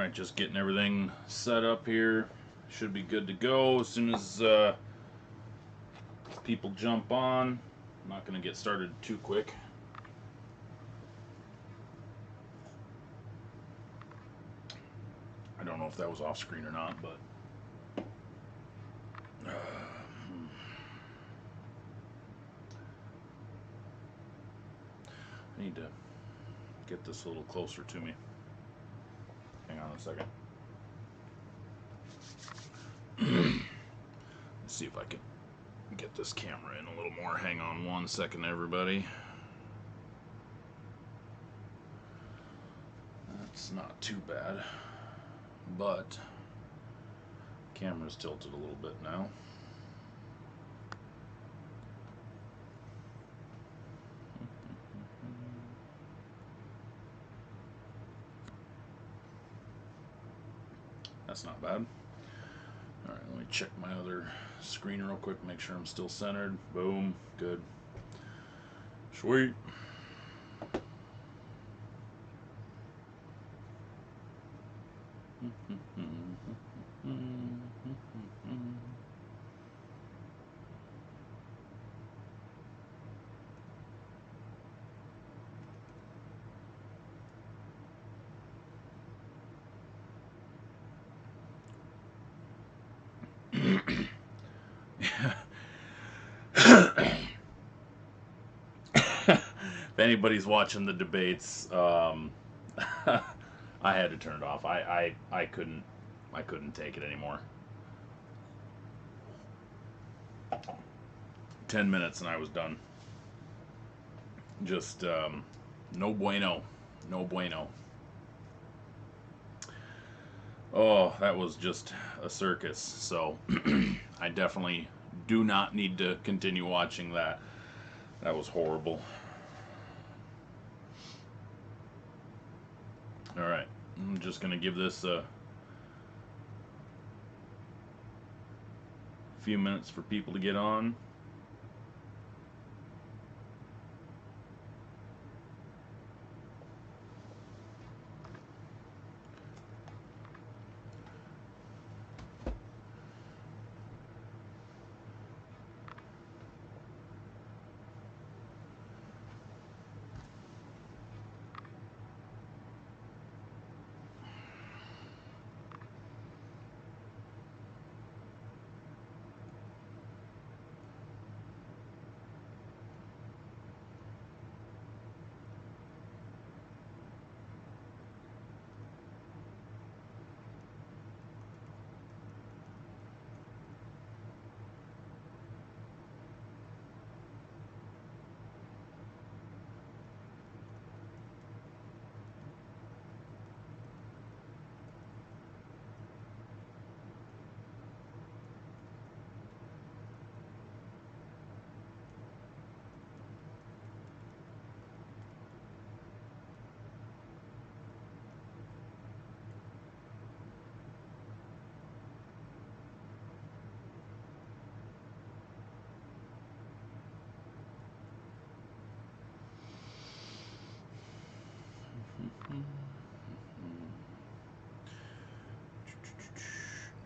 Alright, just getting everything set up here. Should be good to go as soon as people jump on. I'm not going to get started too quick. I don't know if that was off screen or not, but I need to get this a little closer to me. Hang on a second. Let's see if I can get this camera in a little more. Hang on one second, everybody. That's not too bad, but camera's tilted a little bit now. That's not bad. Alright, let me check my other screen real quick, make sure I'm still centered. Boom, good. Sweet. If anybody's watching the debates, I had to turn it off. I couldn't take it anymore. 10 minutes and I was done. Just no bueno, no bueno. Oh, that was just a circus. So I definitely do not need to continue watching that. That was horrible. Alright, I'm just going to give this a few minutes for people to get on.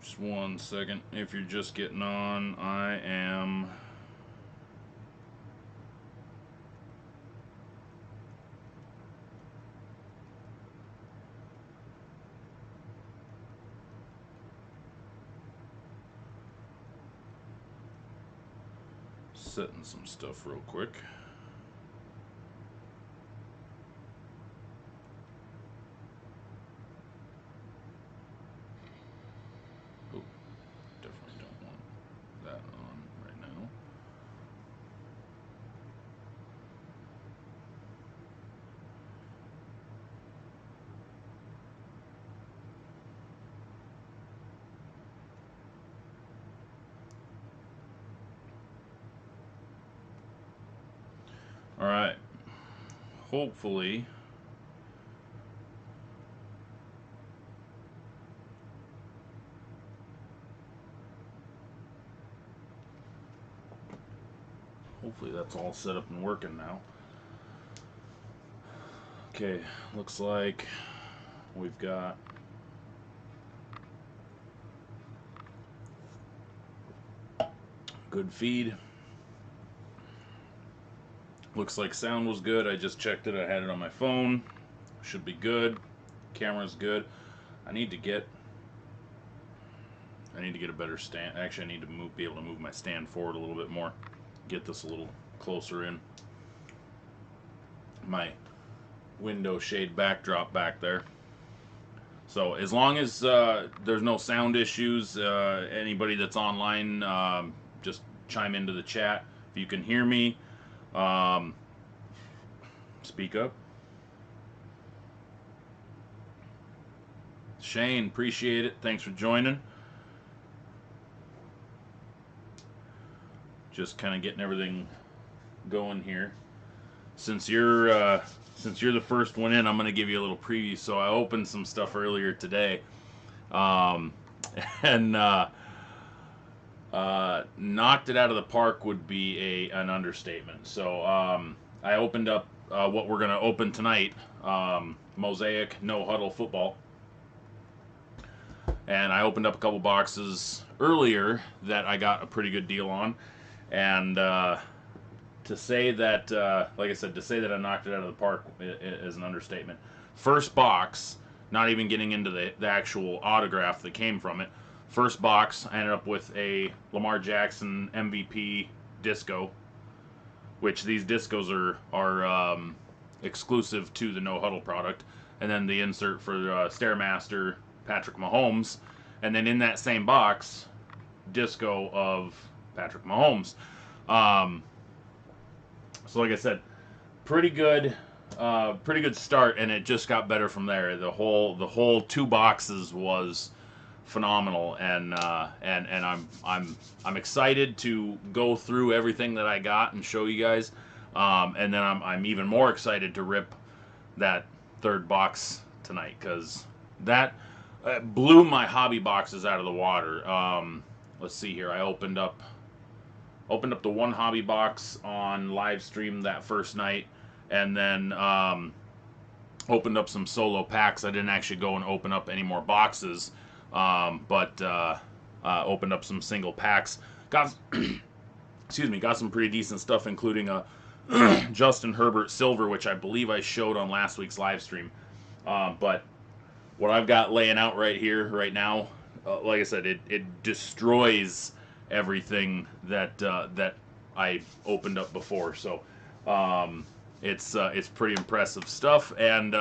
Just one second. If you're just getting on, I am setting some stuff real quick. Oh, definitely don't want that on right now. All right. Hopefully that's all set up and working now. Okay, looks like we've got Good feed. Looks like sound was good. I just checked it. I had it on my phone. Should be good. Camera's good. I need to get a better stand. Actually, I need to be able to move my stand forward a little bit more. Get this a little closer in. My window shade backdrop back there. So as long as there's no sound issues, anybody that's online, just chime into the chat. If you can hear me, speak up. Shane, appreciate it. Thanks for joining. Just kind of getting everything going here. Since you're the first one in, I'm going to give you a little preview. So I opened some stuff earlier today, and knocked it out of the park would be an understatement. So I opened up what we're going to open tonight, Mosaic No Huddle Football. And I opened up a couple boxes earlier that I got a pretty good deal on. And to say that, like I said, to say that I knocked it out of the park is an understatement. First box, not even getting into the actual autograph that came from it. First box, I ended up with a Lamar Jackson MVP disco, which these discos are exclusive to the No Huddle product. And then the insert for Stairmaster Patrick Mahomes. And then in that same box, disco of Patrick Mahomes. So like I said, pretty good start, and it just got better from there. The whole 2 boxes was phenomenal, and I'm excited to go through everything that I got and show you guys, and then I'm even more excited to rip that 3rd box tonight, because that blew my hobby boxes out of the water. Let's see here. I opened up the one hobby box on live stream that first night, and then opened up some solo packs. I didn't actually go and open up any more boxes, but opened up some single packs. Got excuse me, got some pretty decent stuff, including a Justin Herbert silver, which I believe I showed on last week's live stream. But what I've got laying out right here, right now, like I said, it destroys everything that that I opened up before. So it's pretty impressive stuff, and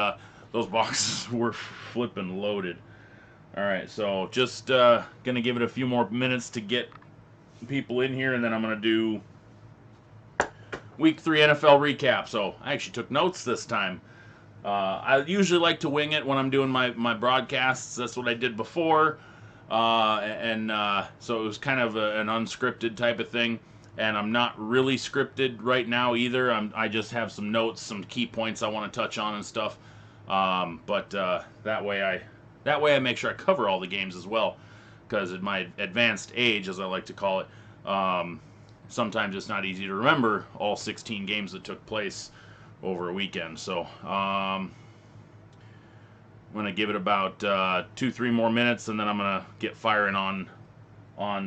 those boxes were flipping loaded. All right, so just gonna give it a few more minutes to get people in here, and then I'm gonna do Week 3 NFL recap. So I actually took notes this time. I usually like to wing it when I'm doing my broadcasts. That's what I did before. So it was kind of an unscripted type of thing, and I'm not really scripted right now either. I just have some notes, some key points I want to touch on and stuff. But that way I make sure I cover all the games as well, because at my advanced age, as I like to call it, sometimes it's not easy to remember all 16 games that took place over a weekend. So I'm going to give it about 2-3 more minutes, and then I'm going to get firing on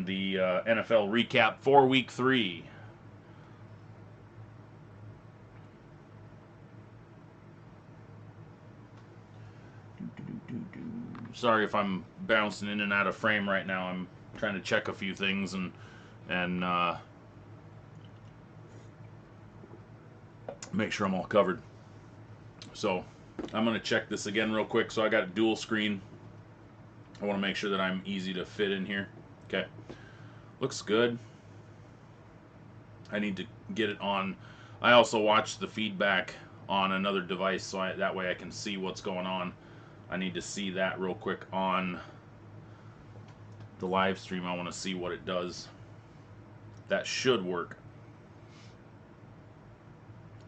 the NFL recap for Week 3. Sorry if I'm bouncing in and out of frame right now. I'm trying to check a few things and make sure I'm all covered. So I'm going to check this again real quick. So I got a dual screen. I want to make sure that I'm easy to fit in here. Okay. Looks good. I need to get it on. I also watch the feedback on another device, so that way I can see what's going on. I need to see that real quick on the live stream. I want to see what it does. That should work.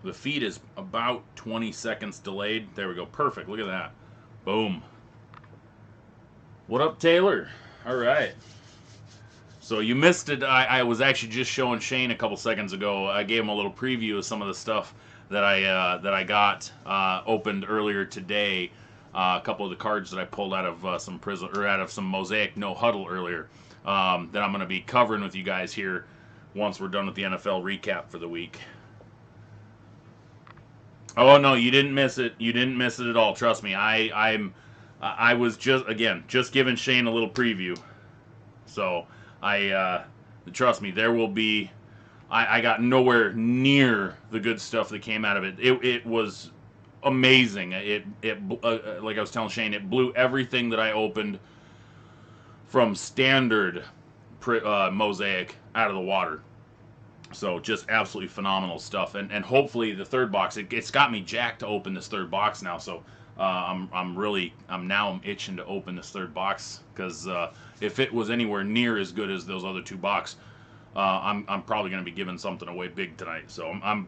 The feed is about 20 seconds delayed. There we go. Perfect. Look at that. Boom. What up, Taylor? All right. So you missed it. I was actually just showing Shane a couple seconds ago. I gave him a little preview of some of the stuff that I got opened earlier today. A couple of the cards that I pulled out of some Mosaic No Huddle earlier that I'm going to be covering with you guys here once we're done with the NFL recap for the week. Oh no, you didn't miss it. You didn't miss it at all. Trust me. I was just giving Shane a little preview. So trust me, there will be. I got nowhere near the good stuff that came out of it. It was amazing. Like I was telling Shane, it blew everything that I opened from standard Mosaic out of the water. So just absolutely phenomenal stuff, and hopefully the third box. It's got me jacked to open this third box now. So I'm itching to open this third box, because if it was anywhere near as good as those other two boxes, I'm probably going to be giving something away big tonight. So I'm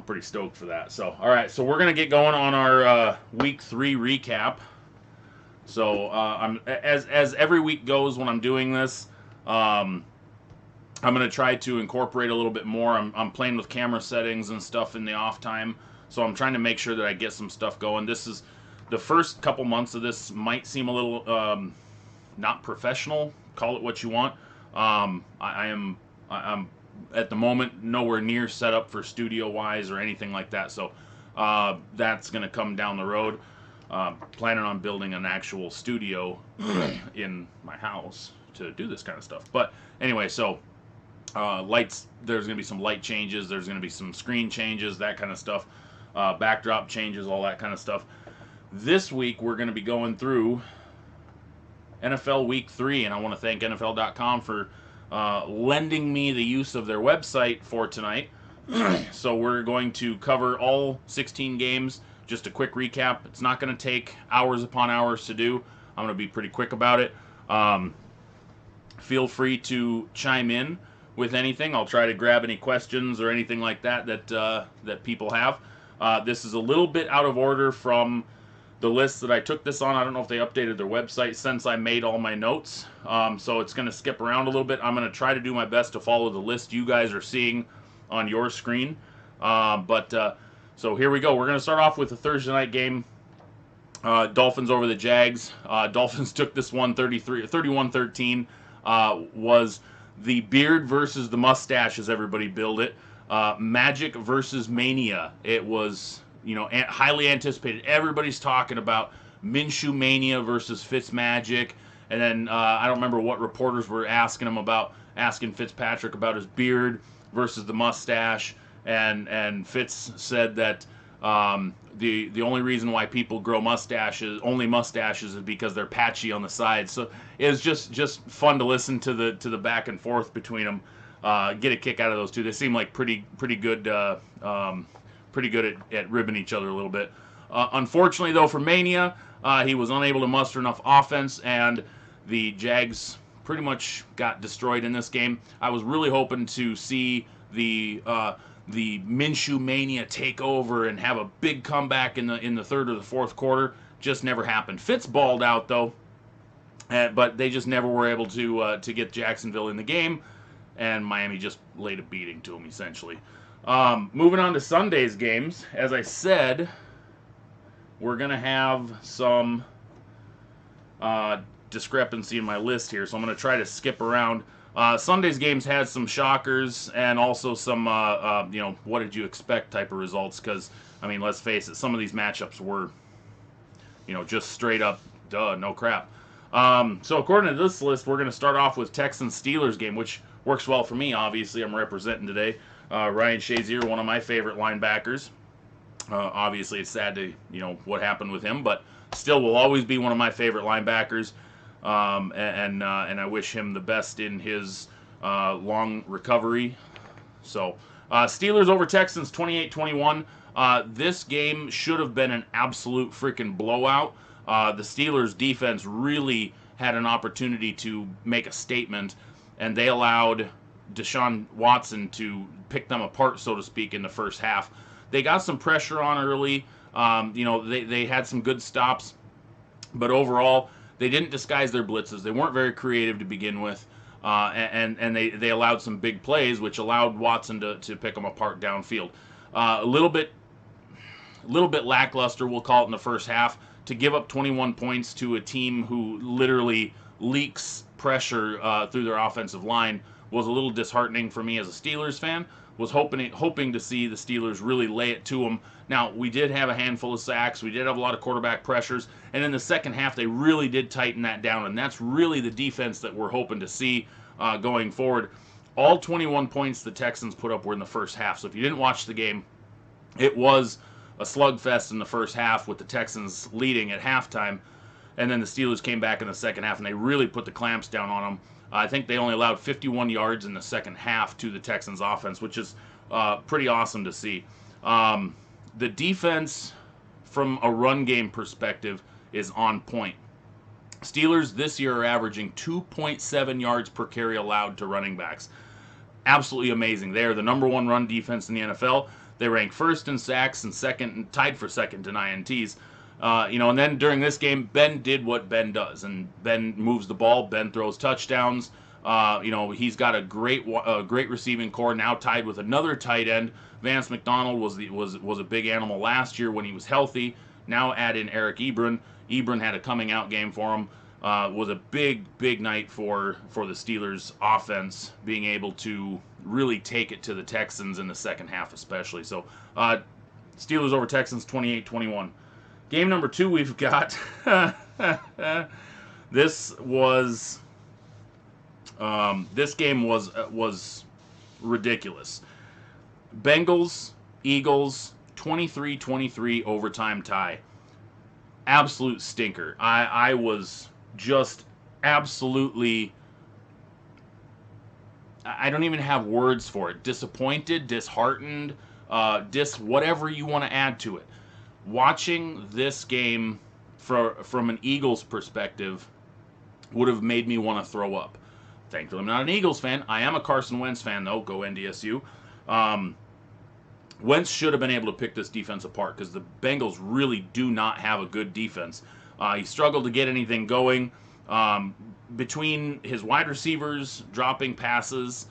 pretty stoked for that. So all right, so we're going to get going on our week 3 recap. So I'm as every week goes when I'm doing this. I'm going to try to incorporate a little bit more. I'm playing with camera settings and stuff in the off time, so I'm trying to make sure that I get some stuff going. This is the first couple months of this might seem a little not professional. Call it what you want. I'm at the moment nowhere near set up for studio wise or anything like that. So that's going to come down the road. Planning on building an actual studio in my house to do this kind of stuff. But anyway, so. Lights, there's going to be some light changes, there's going to be some screen changes, that kind of stuff, backdrop changes, all that kind of stuff. This week we're going to be going through NFL Week 3, and I want to thank NFL.com for lending me the use of their website for tonight. So we're going to cover all 16 games, just a quick recap. It's not going to take hours upon hours to do. I'm going to be pretty quick about it. Feel free to chime in with anything. I'll try to grab any questions or anything like that that people have. This is a little bit out of order from the list that I took this on. I don't know if they updated their website since I made all my notes, so it's going to skip around a little bit. I'm going to try to do my best to follow the list you guys are seeing on your screen. So here we go. We're going to start off with the Thursday night game. Dolphins over the Jags. Dolphins took this one 31-13. Was the beard versus the mustache, as everybody billed it. Magic versus Mania. It was, highly anticipated. Everybody's talking about Minshew Mania versus Fitzmagic. And then I don't remember what reporters were asking Fitzpatrick about his beard versus the mustache. And Fitz said that the only reason why people grow mustaches is because they're patchy on the sides. So it was just fun to listen to the back and forth between them. Get a kick out of those two. They seem like pretty good at ribbing each other a little bit. Unfortunately, though, for Mania, he was unable to muster enough offense, and the Jags pretty much got destroyed in this game. I was really hoping to see the Minshew Mania take over and have a big comeback in the third or the fourth quarter. Just never happened. Fitz balled out, though, but they just never were able to get Jacksonville in the game, and Miami just laid a beating to them, essentially. Moving on to Sunday's games, as I said, we're going to have some discrepancy in my list here, so I'm going to try to skip around. Sunday's games had some shockers and also some, what did you expect type of results, because, let's face it, some of these matchups were, just straight up, duh, no crap. So according to this list, we're going to start off with Texans-Steelers game, which works well for me, obviously. I'm representing today. Ryan Shazier, one of my favorite linebackers. Obviously, it's sad to, what happened with him, but still will always be one of my favorite linebackers. And I wish him the best in his long recovery. So, Steelers over Texans 28-21. This game should have been an absolute freaking blowout. The Steelers defense really had an opportunity to make a statement, and they allowed Deshaun Watson to pick them apart, so to speak, in the first half. They got some pressure on early. They had some good stops, but overall, they didn't disguise their blitzes. They weren't very creative to begin with, and they allowed some big plays, which allowed Watson to pick them apart downfield. A little bit lackluster, we'll call it, in the first half. To give up 21 points to a team who literally leaks pressure through their offensive line was a little disheartening for me as a Steelers fan. Was hoping to see the Steelers really lay it to them. Now, we did have a handful of sacks. We did have a lot of quarterback pressures. And in the second half, they really did tighten that down. And that's really the defense that we're hoping to see going forward. All 21 points the Texans put up were in the first half. So if you didn't watch the game, it was a slugfest in the first half with the Texans leading at halftime. And then the Steelers came back in the second half, and they really put the clamps down on them. I think they only allowed 51 yards in the second half to the Texans offense, which is pretty awesome to see. The defense, from a run game perspective, is on point. Steelers this year are averaging 2.7 yards per carry allowed to running backs. Absolutely amazing. They are the number one run defense in the NFL. They rank first in sacks and second, and tied for second in INTs. And then during this game, Ben did what Ben does, and Ben moves the ball. Ben throws touchdowns. He's got a great receiving core, now tied with another tight end. Vance McDonald was a big animal last year when he was healthy. Now add in Eric Ebron. Ebron had a coming out game for him. Was a big night for the Steelers offense, being able to really take it to the Texans in the second half especially. So Steelers over Texans 28-21. Game number 2 we've got. This game was ridiculous. Bengals, Eagles, 23-23 overtime tie. Absolute stinker. I was just absolutely, I don't even have words for it. Disappointed, disheartened, whatever you want to add to it. Watching this game from an Eagles perspective would have made me want to throw up. Thankfully, I'm not an Eagles fan. I am a Carson Wentz fan, though. Go NDSU. Wentz should have been able to pick this defense apart because the Bengals really do not have a good defense. He struggled to get anything going. Between his wide receivers dropping passes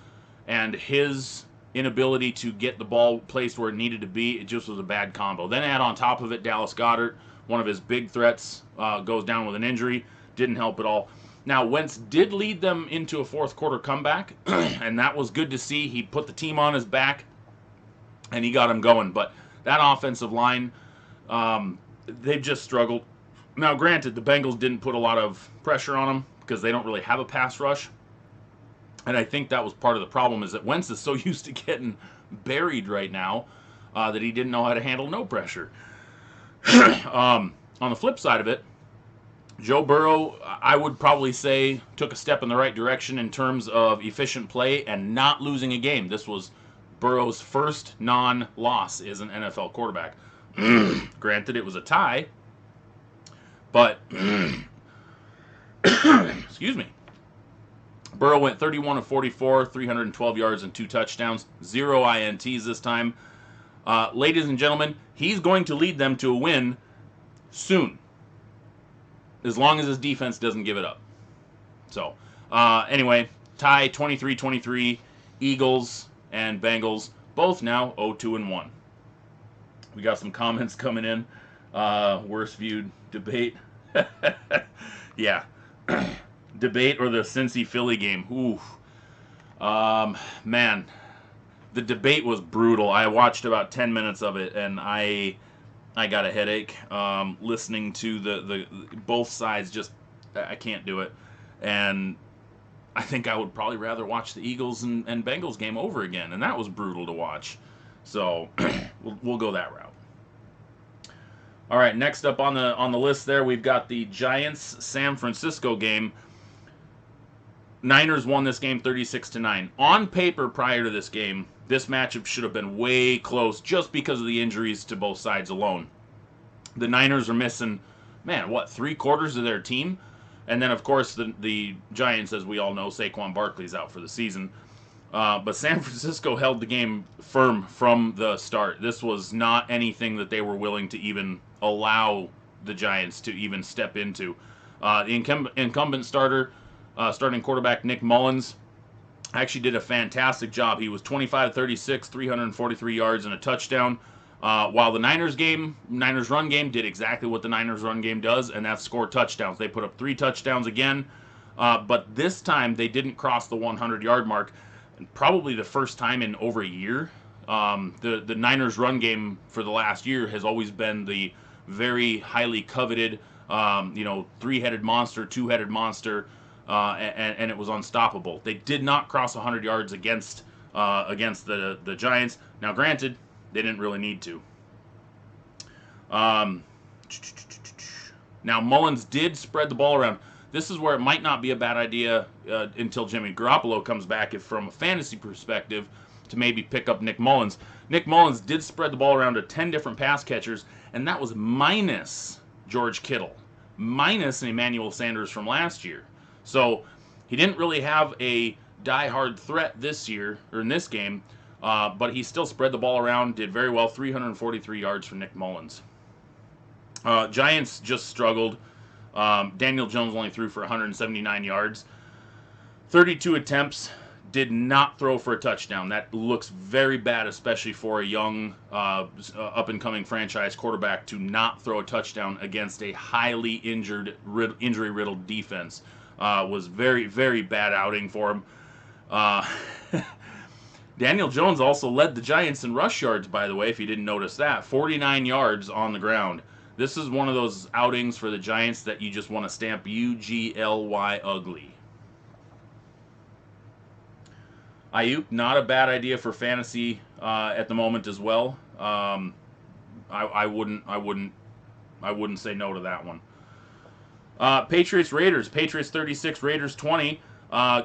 and his inability to get the ball placed where it needed to be, it just was a bad combo. Then add on top of it Dallas Goedert, one of his big threats, goes down with an injury. Didn't help at all. Now, Wentz did lead them into a fourth quarter comeback, and that was good to see. He put the team on his back, and he got them going. But that offensive line, they've just struggled. Now, granted, the Bengals didn't put a lot of pressure on them because they don't really have a pass rush. And I think that was part of the problem, is that Wentz is so used to getting buried right now that he didn't know how to handle no pressure. On the flip side of it, Joe Burrow, I would probably say, took a step in the right direction in terms of efficient play and not losing a game. This was Burrow's first non-loss as an NFL quarterback. Granted, it was a tie, but excuse me. Burrow went 31 of 44, 312 yards and 2 touchdowns, 0 INTs this time. Ladies and gentlemen, he's going to lead them to a win soon, as long as his defense doesn't give it up. So, anyway, tie 23-23, Eagles and Bengals, both now 0-2-1. We got some comments coming in. Worst viewed debate. Yeah. Debate or the Cincy-Philly game. Ooh. Man, the debate was brutal. I watched about 10 minutes of it, and I got a headache listening to the both sides. Just, I can't do it. And I think I would probably rather watch the Eagles and Bengals game over again, and that was brutal to watch. So we'll go that route. All right, next up on the list there, we've got the Giants-San Francisco game. Niners won this game 36-9. On paper, prior to this game, this matchup should have been way close just because of the injuries to both sides alone. The Niners are missing, man, what, 3/4 of their team? And then, of course, the Giants, as we all know, Saquon Barkley's out for the season. But San Francisco held the game firm from the start. This was not anything that they were willing to even allow the Giants to even step into. The incumbent starting quarterback Nick Mullins actually did a fantastic job. He was 25-36, 343 yards and a touchdown. While the Niners run game did exactly what the Niners run game does, and that's score touchdowns. They put up 3 touchdowns again, but this time they didn't cross the 100-yard mark. and probably the first time in over a year. The Niners' run game for the last year has always been the very highly coveted, three-headed monster, two-headed monster, and it was unstoppable. They did not cross 100 yards against the Giants. Now, granted, they didn't really need to. Now, Mullins did spread the ball around. This is where it might not be a bad idea until Jimmy Garoppolo comes back, if from a fantasy perspective, to maybe pick up Nick Mullins. Nick Mullins did spread the ball around to 10 different pass catchers, and that was minus George Kittle, minus Emmanuel Sanders from last year. So he didn't really have a die-hard threat this year, or in this game, but he still spread the ball around, did very well, 343 yards for Nick Mullins. Giants just struggled. Daniel Jones only threw for 179 yards. 32 attempts, did not throw for a touchdown. That looks very bad, especially for a young, up-and-coming franchise quarterback to not throw a touchdown against a highly injury-riddled defense. Was very, very bad outing for him. Daniel Jones also led the Giants in rush yards, by the way, if you didn't notice that. 49 yards on the ground. This is one of those outings for the Giants that you just want to stamp UGLY ugly. Ayuk, not a bad idea for fantasy at the moment as well. I wouldn't say no to that one. Patriots Raiders. Patriots 36, Raiders 20.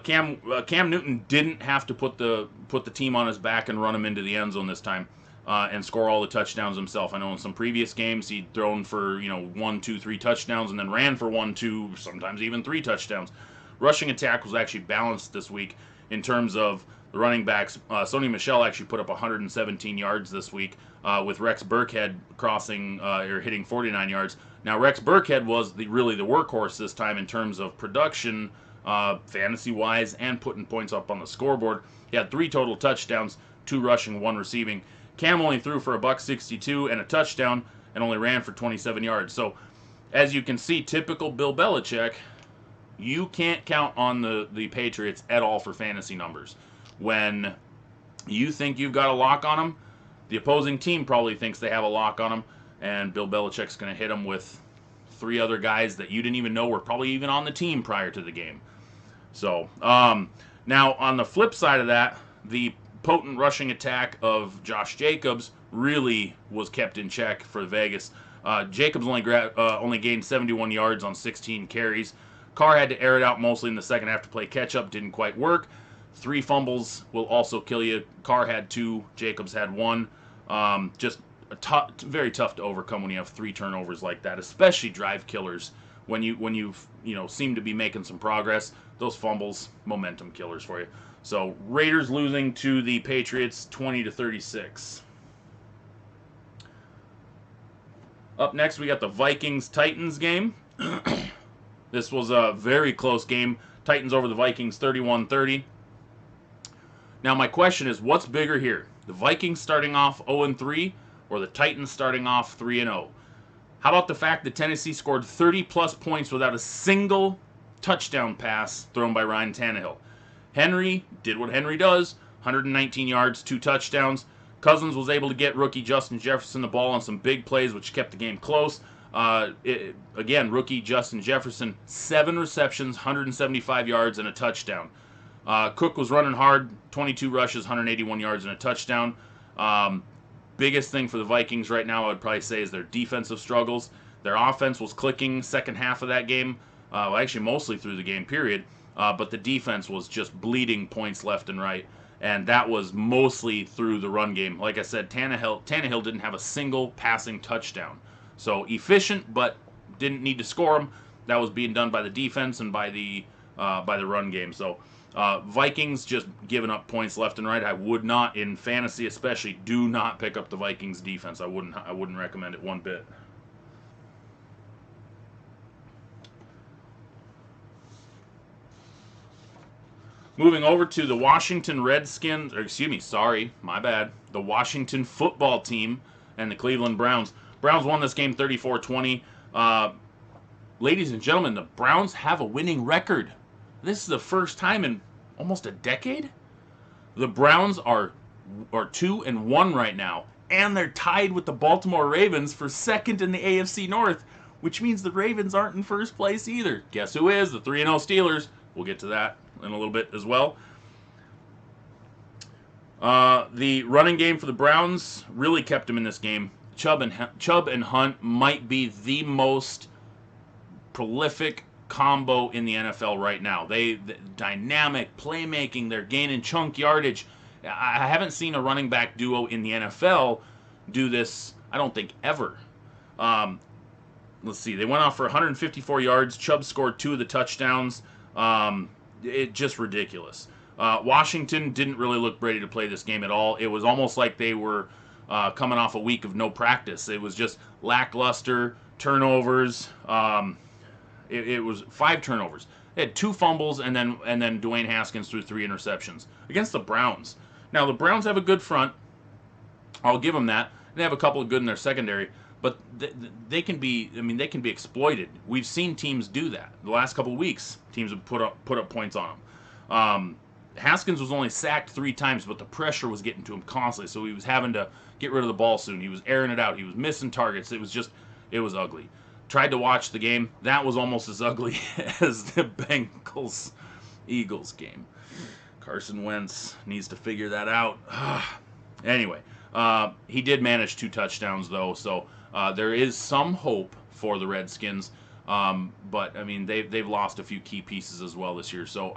Cam Newton didn't have to put the team on his back and run him into the end zone this time and score all the touchdowns himself. I know in some previous games he'd thrown for 1, 2, 3 touchdowns and then ran for 1, 2, sometimes even 3 touchdowns. Rushing attack was actually balanced this week in terms of the running backs. Sony Michel actually put up 117 yards this week with Rex Burkhead crossing or hitting 49 yards. Now Rex Burkhead was really the workhorse this time in terms of production, fantasy-wise, and putting points up on the scoreboard. He had 3 total touchdowns, 2 rushing, 1 receiving. Cam only threw for $162 and a touchdown and only ran for 27 yards. So, as you can see, typical Bill Belichick, you can't count on the Patriots at all for fantasy numbers. When you think you've got a lock on them, the opposing team probably thinks they have a lock on them, and Bill Belichick's going to hit them with 3 other guys that you didn't even know were probably even on the team prior to the game. So, now on the flip side of that, the potent rushing attack of Josh Jacobs really was kept in check for Vegas. Jacobs only gained 71 yards on 16 carries. Carr had to air it out mostly in the second half to play catch-up. Didn't quite work. 3 fumbles will also kill you. Carr had 2. Jacobs had 1. Just very tough to overcome when you have 3 turnovers like that, especially drive killers. When you seem to be making some progress, those fumbles, momentum killers for you. So Raiders losing to the Patriots 20-36. Up next, we got the Vikings-Titans game. This was a very close game. Titans over the Vikings 31-30. Now my question is, what's bigger here? The Vikings starting off 0-3 or the Titans starting off 3-0? How about the fact that Tennessee scored 30-plus points without a single touchdown pass thrown by Ryan Tannehill? Henry did what Henry does, 119 yards, 2 touchdowns. Cousins was able to get rookie Justin Jefferson the ball on some big plays, which kept the game close. Again, rookie Justin Jefferson, 7 receptions, 175 yards, and a touchdown. Cook was running hard, 22 rushes, 181 yards, and a touchdown. Biggest thing for the Vikings right now, I would probably say, is their defensive struggles. Their offense was clicking second half of that game, actually mostly through the game period, but the defense was just bleeding points left and right, and that was mostly through the run game. Like I said, Tannehill didn't have a single passing touchdown. So efficient, but didn't need to score them. That was being done by the defense and by the run game. So Vikings just giving up points left and right. I would not, in fantasy especially, do not pick up the Vikings defense. I wouldn't recommend it one bit. Moving over to the Washington Redskins, or excuse me, sorry, my bad. The Washington football team and the Cleveland Browns. Browns won this game 34-20. Ladies and gentlemen, the Browns have a winning record. This is the first time in almost a decade The Browns are 2-1 right now, and they're tied with the Baltimore Ravens for second in the AFC North, which means the Ravens aren't in first place either. Guess who is? The 3-0 Steelers. We'll get to that in a little bit as well. The running game for the Browns really kept them in this game. Chubb and Hunt might be the most prolific combo in the NFL right now. The dynamic playmaking, they're gaining chunk yardage. I haven't seen a running back duo in the NFL do this, I don't think, ever. Let's see. They went off for 154 yards. Chubb scored 2 of the touchdowns. It just ridiculous. Washington didn't really look ready to play this game at all. It was almost like they were coming off a week of no practice. It was just lackluster, turnovers. It was 5 turnovers. They had 2 fumbles, and then Dwayne Haskins threw 3 interceptions against the Browns. Now, the Browns have a good front. I'll give them that. They have a couple of good in their secondary, but they can be exploited. We've seen teams do that. The last couple of weeks, teams have put up points on them. Haskins was only sacked 3 times, but the pressure was getting to him constantly, so he was having to get rid of the ball soon. He was airing it out. He was missing targets. It was ugly. Tried to watch the game. That was almost as ugly as the Bengals-Eagles game. Carson Wentz needs to figure that out. Anyway, he did manage 2 touchdowns, though, so there is some hope for the Redskins. But, I mean, they've lost a few key pieces as well this year. So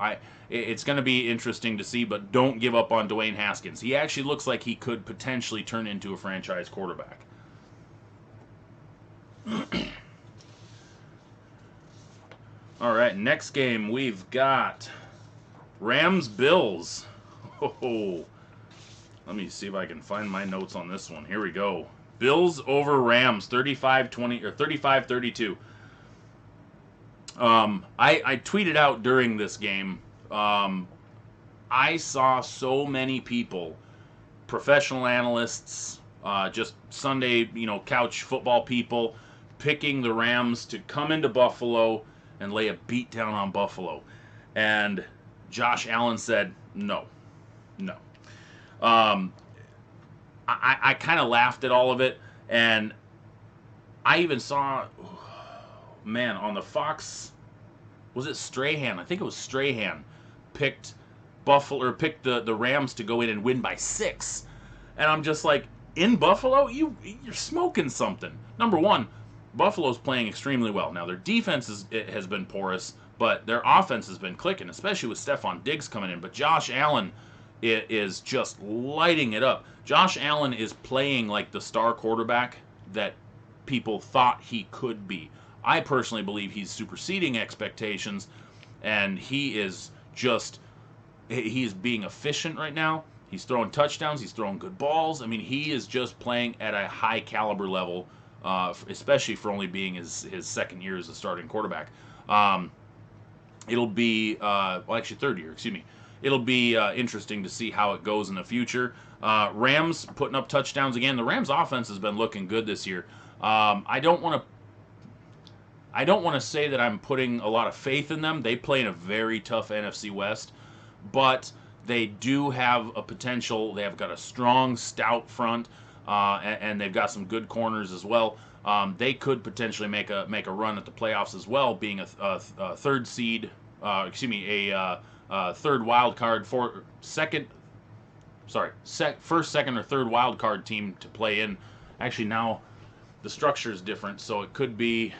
it's going to be interesting to see, but don't give up on Dwayne Haskins. He actually looks like he could potentially turn into a franchise quarterback. All right, next game we've got Rams-Bills. Oh, let me see if I can find my notes on this one. Here we go. Bills over Rams, 35-20 or 35-32. I tweeted out during this game. I saw so many people, professional analysts, just Sunday, couch football people, picking the Rams to come into Buffalo and lay a beat down on Buffalo. And Josh Allen said, no. I kind of laughed at all of it, and I even saw, on the Fox, was it Strahan? I think it was Strahan picked the Rams to go in and win by 6. And I'm just like, in Buffalo, you're smoking something. Number one, Buffalo's playing extremely well. Now, their defense has been porous, but their offense has been clicking, especially with Stephon Diggs coming in. But Josh Allen is just lighting it up. Josh Allen is playing like the star quarterback that people thought he could be. I personally believe he's superseding expectations, and he's being efficient right now. He's throwing touchdowns. He's throwing good balls. I mean, he is just playing at a high caliber level, especially for only being his second year as a starting quarterback. It'll be, actually third year, excuse me. It'll be interesting to see how it goes in the future. Rams putting up touchdowns again. The Rams offense has been looking good this year. I don't want to say that I'm putting a lot of faith in them. They play in a very tough NFC West, but they do have a potential. They have got a strong, stout front, and they've got some good corners as well. They could potentially make a run at the playoffs as well, being a third seed. Third wild card first, second, or third wild card team to play in. Actually, now the structure is different, so it could be.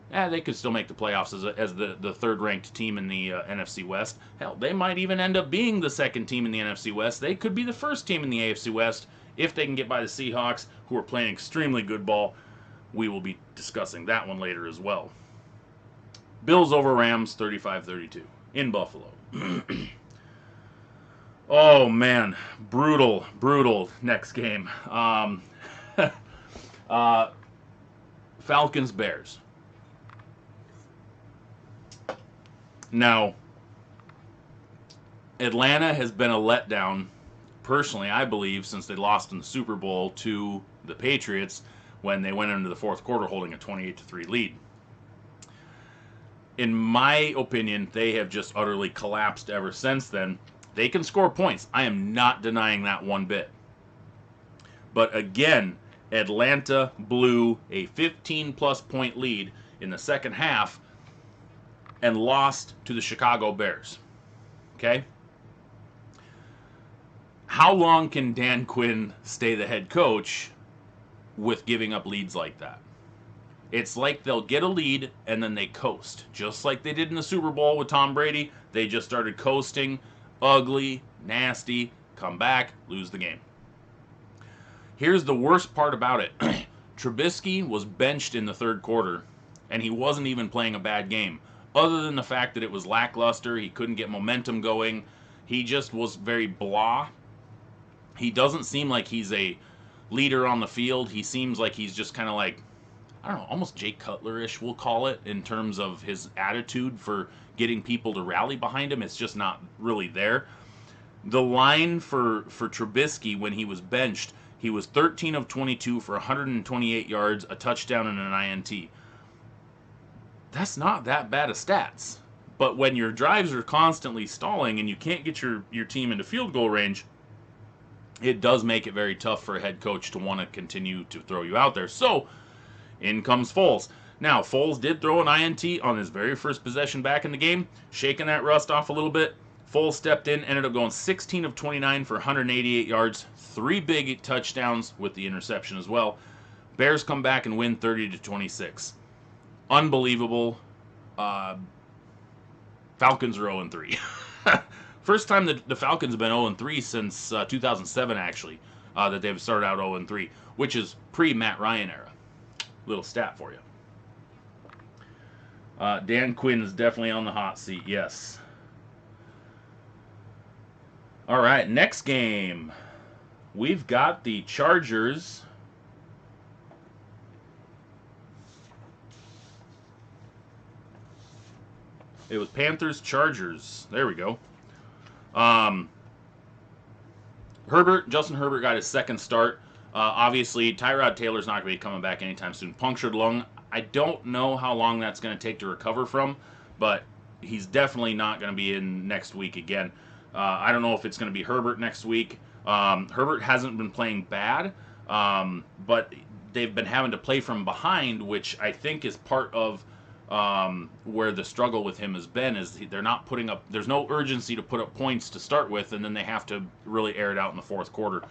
They could still make the playoffs as the third-ranked team in the NFC West. Hell, they might even end up being the second team in the NFC West. They could be the first team in the AFC West if they can get by the Seahawks, who are playing extremely good ball. We will be discussing that one later as well. Bills over Rams, 35-32 in Buffalo. Oh, man. Brutal next game. Falcons-Bears. Now, Atlanta has been a letdown, personally, I believe, since they lost in the Super Bowl to the Patriots when they went into the fourth quarter holding a 28-3 lead. In my opinion, they have just utterly collapsed ever since then. They can score points. I am not denying that one bit. But again, Atlanta blew a 15-plus point lead in the second half and lost to the Chicago Bears. Okay? How long can Dan Quinn stay the head coach with giving up leads like that? It's like they'll get a lead and then they coast. Just like they did in the Super Bowl with Tom Brady. They just started coasting. Ugly, nasty, come back, lose the game. Here's the worst part about it. Trubisky was benched in the third quarter, and he wasn't even playing a bad game. Other than the fact that it was lackluster, he couldn't get momentum going. He just was very blah. He doesn't seem like he's a leader on the field. He seems like he's just kind of like, I don't know, almost Jay Cutler-ish, we'll call it, in terms of his attitude for getting people to rally behind him. It's just not really there. The line for Trubisky when he was benched, he was 13 of 22 for 128 yards, a touchdown, and an INT. That's not that bad of stats. But when your drives are constantly stalling and you can't get your team into field goal range, it does make it very tough for a head coach to want to continue to throw you out there. So, in comes Foles. Now, Foles did throw an INT on his very first possession back in the game, shaking that rust off a little bit. Foles stepped in, ended up going 16 of 29 for 188 yards, 3 big touchdowns with the interception as well. Bears come back and win 30-26. Unbelievable. Falcons are 0-3. First time the Falcons have been 0-3 since 2007, actually, that they've started out 0-3, which is pre-Matt Ryan era. Little stat for you. Dan Quinn is definitely on the hot seat, yes. All right, next game. We've got the Chargers. It was Panthers-Chargers. There we go. Justin Herbert got his second start. Obviously, Tyrod Taylor's not going to be coming back anytime soon. Punctured lung. I don't know how long that's going to take to recover from, but he's definitely not going to be in next week again. I don't know if it's going to be Herbert next week. Herbert hasn't been playing bad, but they've been having to play from behind, which I think is part of where the struggle with him has been, is they're not putting up, there's no urgency to put up points to start with, and then they have to really air it out in the fourth quarter.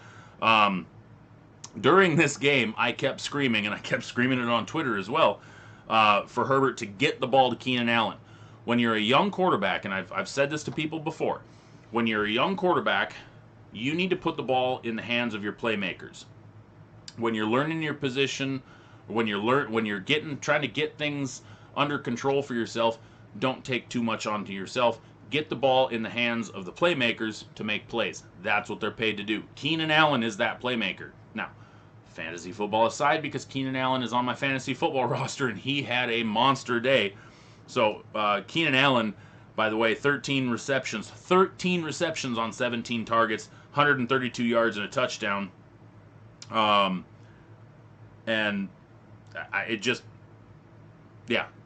During this game, I kept screaming, and I kept screaming it on Twitter as well, for Herbert to get the ball to Keenan Allen. When you're a young quarterback, and I've said this to people before, when you're a young quarterback, you need to put the ball in the hands of your playmakers. When you're learning your position, when you're trying to get things under control for yourself, don't take too much onto yourself. Get the ball in the hands of the playmakers to make plays. That's what they're paid to do. Keenan Allen is that playmaker. Now, fantasy football aside, because Keenan Allen is on my fantasy football roster and he had a monster day. So, Keenan Allen, by the way, 13 receptions on 17 targets, 132 yards and a touchdown.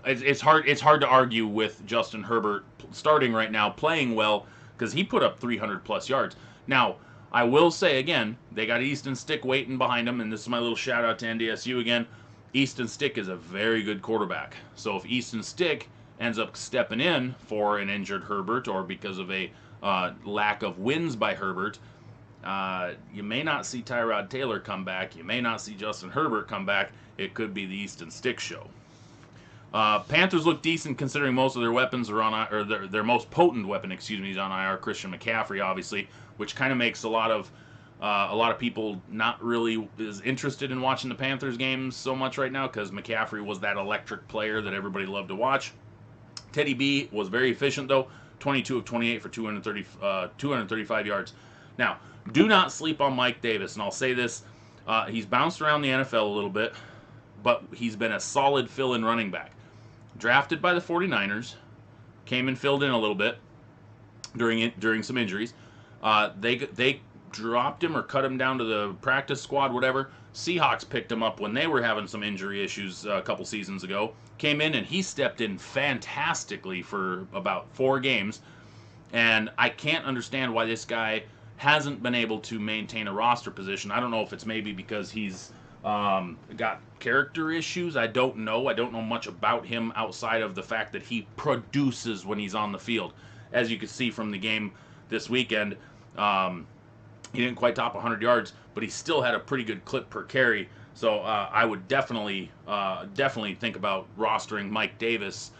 It's hard to argue with Justin Herbert starting right now, playing well, because he put up 300 plus yards. Now, I will say again, they got Easton Stick waiting behind him, and this is my little shout out to NDSU again. Easton Stick is a very good quarterback. So if Easton Stick ends up stepping in for an injured Herbert, or because of a lack of wins by Herbert, you may not see Tyrod Taylor come back. You may not see Justin Herbert come back. It could be the Easton Stick show. Panthers look decent considering most of their weapons are on, or their most potent weapon, is on IR. Christian McCaffrey, obviously, which kind of makes a lot of people not really as interested in watching the Panthers games so much right now, because McCaffrey was that electric player that everybody loved to watch. Teddy B was very efficient though, 22 of 28 for 235 yards. Now, do not sleep on Mike Davis, and I'll say this: he's bounced around the NFL a little bit, but he's been a solid fill-in running back. Drafted by the 49ers, came and filled in a little bit during some injuries. They dropped him or cut him down to the practice squad, whatever. Seahawks picked him up when they were having some injury issues a couple seasons ago. Came in and he stepped in fantastically for about 4 games. And I can't understand why this guy hasn't been able to maintain a roster position. I don't know if it's maybe because he's got character issues. I don't know. I don't know much about him outside of the fact that he produces when he's on the field. As you can see from the game this weekend, he didn't quite top 100 yards, but he still had a pretty good clip per carry. So I would definitely think about rostering Mike Davis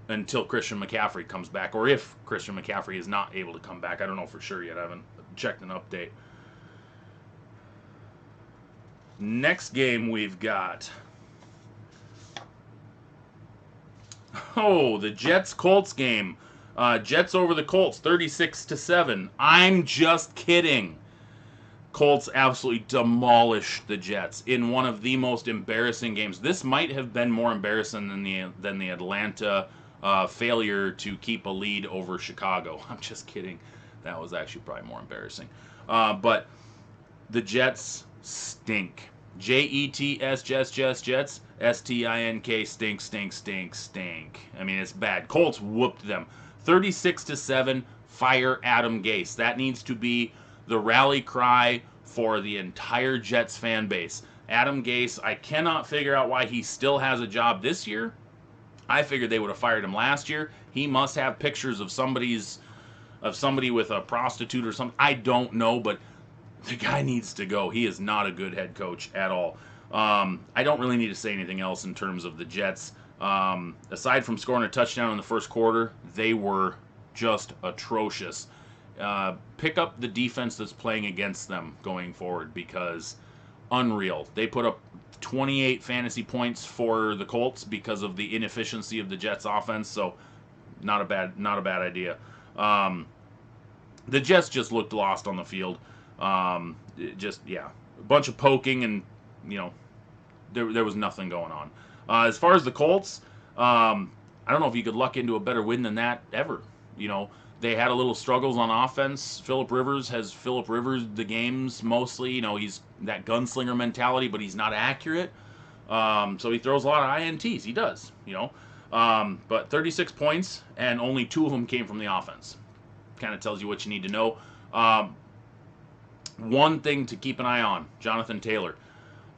until Christian McCaffrey comes back, or if Christian McCaffrey is not able to come back. I don't know for sure yet. I haven't checked an update. Next game we've got, the Jets-Colts game. Jets over the Colts, 36-7. I'm just kidding. Colts absolutely demolished the Jets in one of the most embarrassing games. This might have been more embarrassing than the Atlanta failure to keep a lead over Chicago. I'm just kidding. That was actually probably more embarrassing. But the Jets stink. Jets, Jets, S-T-I-N-K, stink, stink, stink, stink. I mean, it's bad. Colts whooped them. 36-7, fire Adam Gase. That needs to be the rally cry for the entire Jets fan base. Adam Gase, I cannot figure out why he still has a job this year. I figured they would have fired him last year. He must have pictures of somebody with a prostitute or something. I don't know, but the guy needs to go. He is not a good head coach at all. I don't really need to say anything else in terms of the Jets. Aside from scoring a touchdown in the first quarter, they were just atrocious. Pick up the defense that's playing against them going forward, because unreal. They put up 28 fantasy points for the Colts because of the inefficiency of the Jets offense, so not a bad idea. The Jets just looked lost on the field. A bunch of poking, and there was nothing going on. As far as the Colts, I don't know if you could luck into a better win than that ever. They had a little struggles on offense. Phillip Rivers the games mostly. He's that gunslinger mentality, but he's not accurate. So he throws a lot of INTs. He does, but 36 points, and only 2 of them came from the offense. Kind of tells you what you need to know. One thing to keep an eye on, Jonathan Taylor.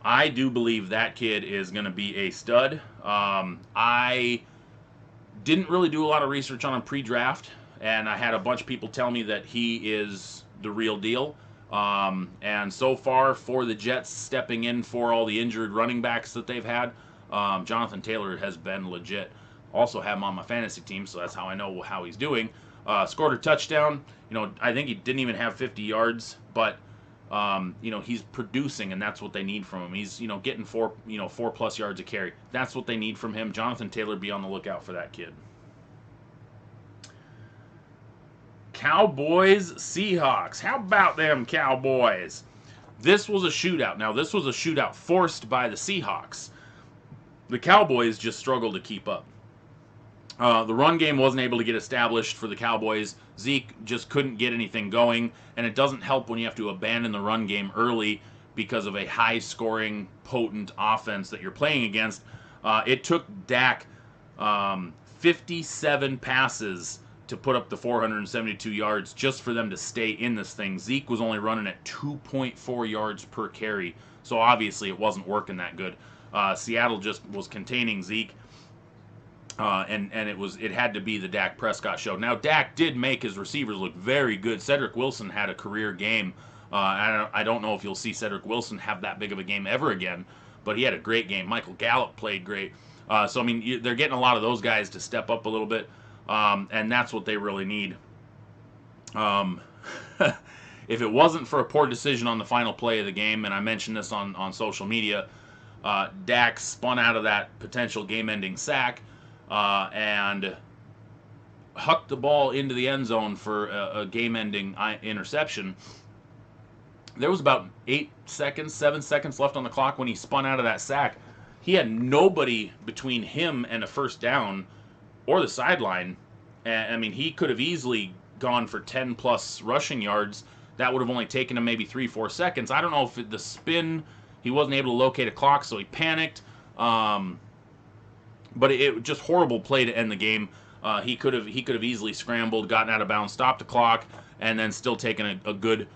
I do believe that kid is going to be a stud. I didn't really do a lot of research on him pre-draft, and I had a bunch of people tell me that he is the real deal. And so far, for the Jets stepping in for all the injured running backs that they've had, Jonathan Taylor has been legit. Also have him on my fantasy team, so that's how I know how he's doing. Scored a touchdown. I think he didn't even have 50 yards, but he's producing, and that's what they need from him. He's getting 4+ yards a carry. That's what they need from him. Jonathan Taylor, be on the lookout for that kid. Cowboys, Seahawks. How about them Cowboys? This was a shootout. Now, this was a shootout forced by the Seahawks. The Cowboys just struggled to keep up. The run game wasn't able to get established for the Cowboys. Zeke just couldn't get anything going, and it doesn't help when you have to abandon the run game early because of a high-scoring, potent offense that you're playing against. It took Dak 57 passes to put up the 472 yards just for them to stay in this thing. Zeke was only running at 2.4 yards per carry, so obviously it wasn't working that good. Seattle just was containing Zeke. And it had to be the Dak Prescott show. Now, Dak did make his receivers look very good. Cedric Wilson had a career game. I don't know if you'll see Cedric Wilson have that big of a game ever again, but he had a great game. Michael Gallup played great. So, I mean, they're getting a lot of those guys to step up a little bit, and that's what they really need. If it wasn't for a poor decision on the final play of the game, and I mentioned this on social media, Dak spun out of that potential game-ending sack, and hucked the ball into the end zone for a game-ending interception. There was about 7 seconds left on the clock when he spun out of that sack. He had nobody between him and a first down or the sideline. I mean, he could have easily gone for 10+ rushing yards. That would have only taken him maybe 3-4 seconds. I don't know if the spin, he wasn't able to locate a clock, so he panicked. But it just horrible play to end the game. He could have easily scrambled, gotten out of bounds, stopped the clock, and then still taken a good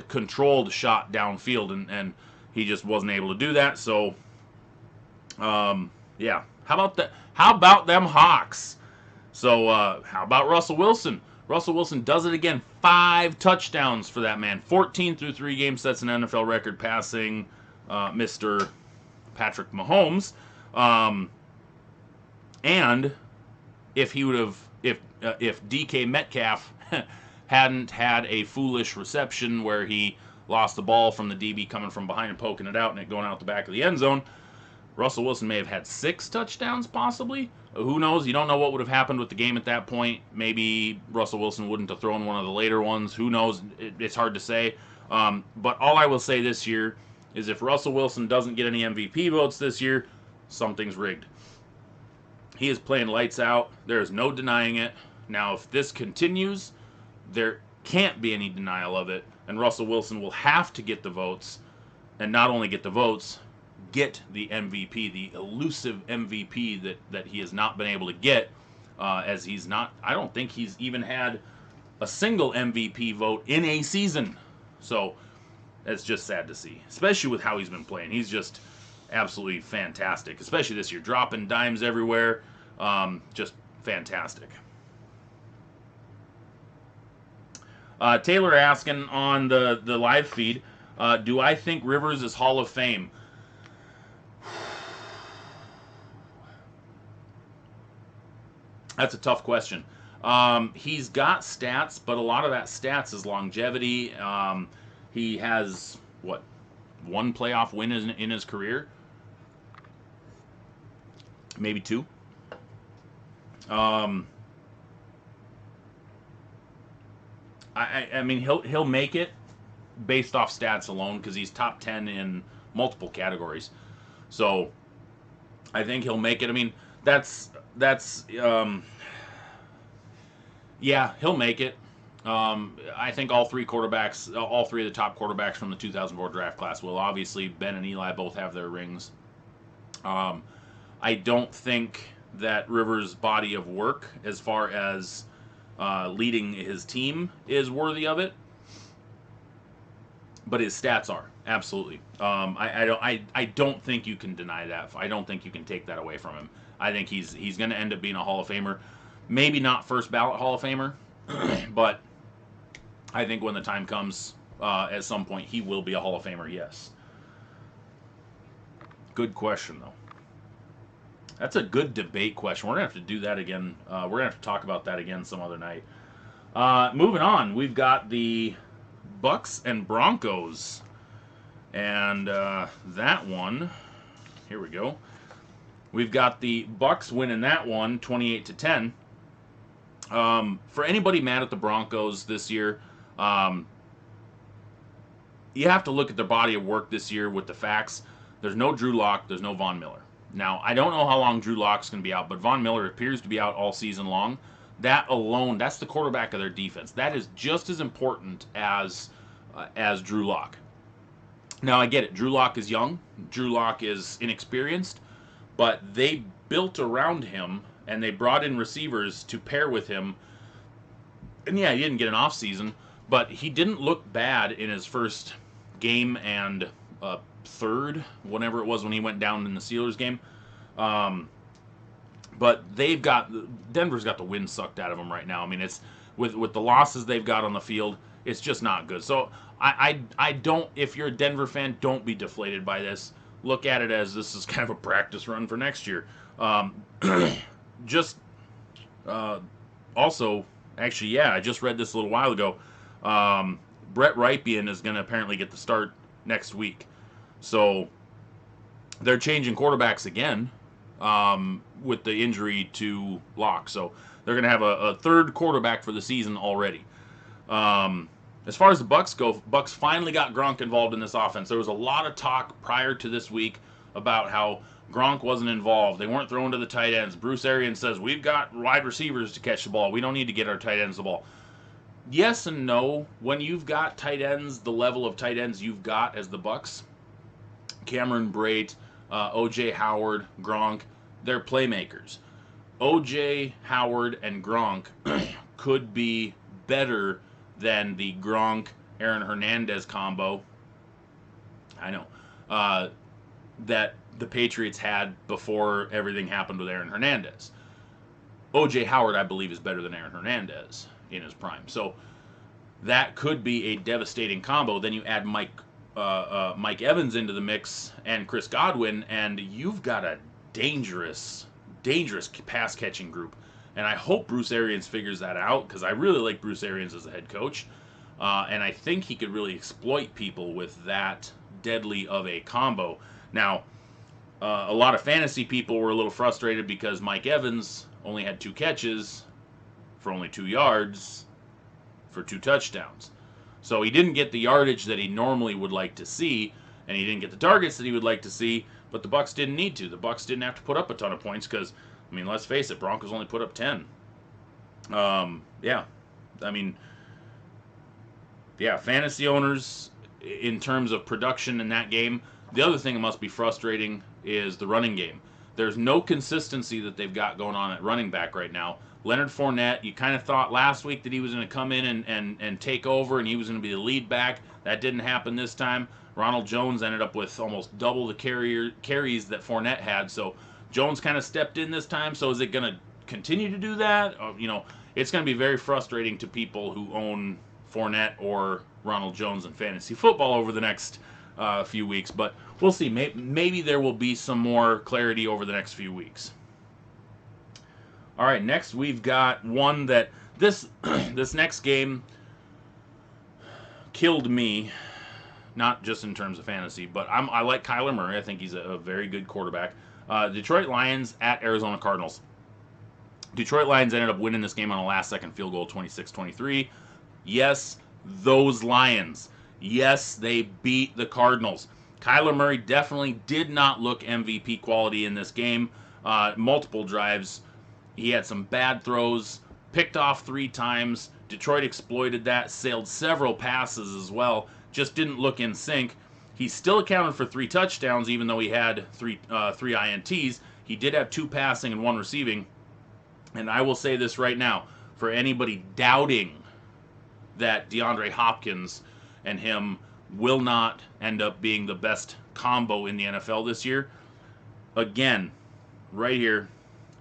controlled shot downfield, and he just wasn't able to do that. So, yeah. How about them Hawks? So, how about Russell Wilson? Russell Wilson does it again. 5 touchdowns for that man. 14 through 3 games. That's an NFL record, passing Mr. Patrick Mahomes. And if he would have, if DK Metcalf hadn't had a foolish reception where he lost the ball from the DB coming from behind and poking it out and it going out the back of the end zone, Russell Wilson may have had 6 touchdowns, possibly. Who knows? You don't know what would have happened with the game at that point. Maybe Russell Wilson wouldn't have thrown one of the later ones. Who knows? It's hard to say. But all I will say this year is if Russell Wilson doesn't get any MVP votes this year, something's rigged. He is playing lights out. There is no denying it. Now, if this continues, there can't be any denial of it. And Russell Wilson will have to get the votes. And not only get the votes, get the MVP, the elusive MVP that he has not been able to get, as he's not, I don't think he's even had a single MVP vote in a season. So that's just sad to see, especially with how he's been playing. He's just absolutely fantastic, especially this year, dropping dimes everywhere. Just fantastic. Taylor asking on the live feed, do I think Rivers is Hall of Fame? That's a tough question. He's got stats, but a lot of that stats is longevity. He has, what, 1 playoff win in his career? Maybe 2. I mean, he'll make it based off stats alone because he's top 10 in multiple categories. So I think he'll make it. I mean, yeah, he'll make it. I think all 3 quarterbacks, all 3 of the top quarterbacks from the 2004 draft class will. Obviously, Ben and Eli both have their rings. I don't think that Rivers' body of work, as far as leading his team, is worthy of it, but his stats are absolutely. I don't think you can deny that. I don't think you can take that away from him. I think he's going to end up being a Hall of Famer. Maybe not first ballot Hall of Famer, but I think when the time comes, at some point, he will be a Hall of Famer, yes. Good question, though. That's a good debate question. We're going to have to do that again. We're going to have to talk about that again some other night. Moving on, we've got the Bucks and Broncos. And that one, here we go. We've got the Bucks winning that one, 28-10. For anybody mad at the Broncos this year, you have to look at their body of work this year with the facts. There's no Drew Lock, there's no Von Miller. Now, I don't know how long Drew Lock's going to be out, but Von Miller appears to be out all season long. That alone, that's the quarterback of their defense. That is just as important as Drew Lock. Now, I get it. Drew Lock is young. Drew Lock is inexperienced. But they built around him, and they brought in receivers to pair with him. And yeah, he didn't get an offseason, but he didn't look bad in his first game and third, whenever it was when he went down in the Steelers game. But Denver's got the wind sucked out of them right now. I mean, it's with the losses they've got on the field, it's just not good. So I don't, if you're a Denver fan, don't be deflated by this. Look at it as this is kind of a practice run for next year. Also, actually, yeah, I just read this a little while ago. Brett Rypien is going to apparently get the start next week. So they're changing quarterbacks again with the injury to Locke. So they're going to have a third quarterback for the season already. As far as the Bucks go, Bucks finally got Gronk involved in this offense. There was a lot of talk prior to this week about how Gronk wasn't involved. They weren't throwing to the tight ends. Bruce Arians says, we've got wide receivers to catch the ball. We don't need to get our tight ends the ball. Yes and no. When you've got tight ends, the level of tight ends you've got as the Bucks, Cameron Brate, O.J. Howard, Gronk, they're playmakers. OJ, Howard, and Gronk could be better than the Gronk Aaron Hernandez combo. I know that the Patriots had before everything happened with Aaron Hernandez. OJ Howard, I believe, is better than Aaron Hernandez in his prime. So that could be a devastating combo. Then you add Mike Evans into the mix and Chris Godwin, and you've got a dangerous pass catching group. And I hope Bruce Arians figures that out, because I really like Bruce Arians as a head coach, and I think he could really exploit people with that deadly of a combo. Now, a lot of fantasy people were a little frustrated because Mike Evans only had 2 catches for only 2 yards for 2 touchdowns. So he didn't get the yardage that he normally would like to see, and he didn't get the targets that he would like to see, but the Bucs didn't need to. The Bucs didn't have to put up a ton of points because, I mean, let's face it, Broncos only put up 10. Fantasy owners, in terms of production in that game, the other thing that must be frustrating is the running game. There's no consistency that they've got going on at running back right now. Leonard Fournette, you kind of thought last week that he was going to come in and take over and he was going to be the lead back. That didn't happen this time. Ronald Jones ended up with almost double the carries that Fournette had. So Jones kind of stepped in this time. So is it going to continue to do that? It's going to be very frustrating to people who own Fournette or Ronald Jones in fantasy football over the next few weeks. But we'll see. Maybe there will be some more clarity over the next few weeks. All right, next we've got one that this next game killed me, not just in terms of fantasy, but I like Kyler Murray. I think he's a very good quarterback. Detroit Lions at Arizona Cardinals. Detroit Lions ended up winning this game on a last-second field goal, 26-23. Yes, those Lions. Yes, they beat the Cardinals. Kyler Murray definitely did not look MVP quality in this game. Multiple drives. He had some bad throws, picked off 3 times. Detroit exploited that, sailed several passes as well. Just didn't look in sync. He still accounted for 3 touchdowns, even though he had three INTs. He did have 2 passing and 1 receiving. And I will say this right now, for anybody doubting that DeAndre Hopkins and him will not end up being the best combo in the NFL this year, again, right here,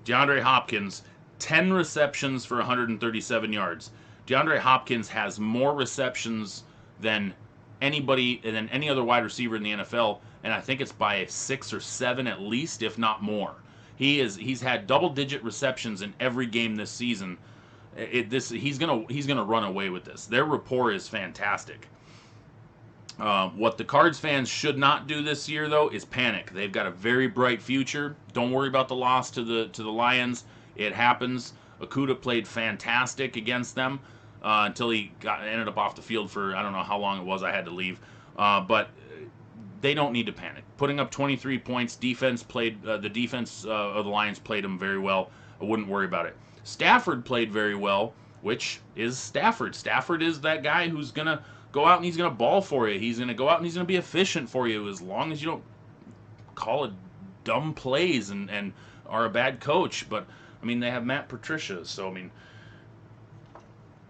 DeAndre Hopkins, 10 receptions for 137 yards. DeAndre Hopkins has more receptions than any other wide receiver in the NFL, and I think it's by 6 or 7 at least, if not more. He's had double-digit receptions in every game this season. He's gonna run away with this. Their rapport is fantastic. What the Cards fans should not do this year, though, is panic. They've got a very bright future. Don't worry about the loss to the Lions. It happens. Okudah played fantastic against them until he ended up off the field for, I don't know how long it was. I had to leave. But they don't need to panic. Putting up 23 points, the defense of the Lions played them very well. I wouldn't worry about it. Stafford played very well, which is Stafford. Stafford is that guy who's going to go out and he's going to ball for you. He's going to go out and he's going to be efficient for you as long as you don't call it dumb plays and are a bad coach. But, I mean, they have Matt Patricia. So, I mean,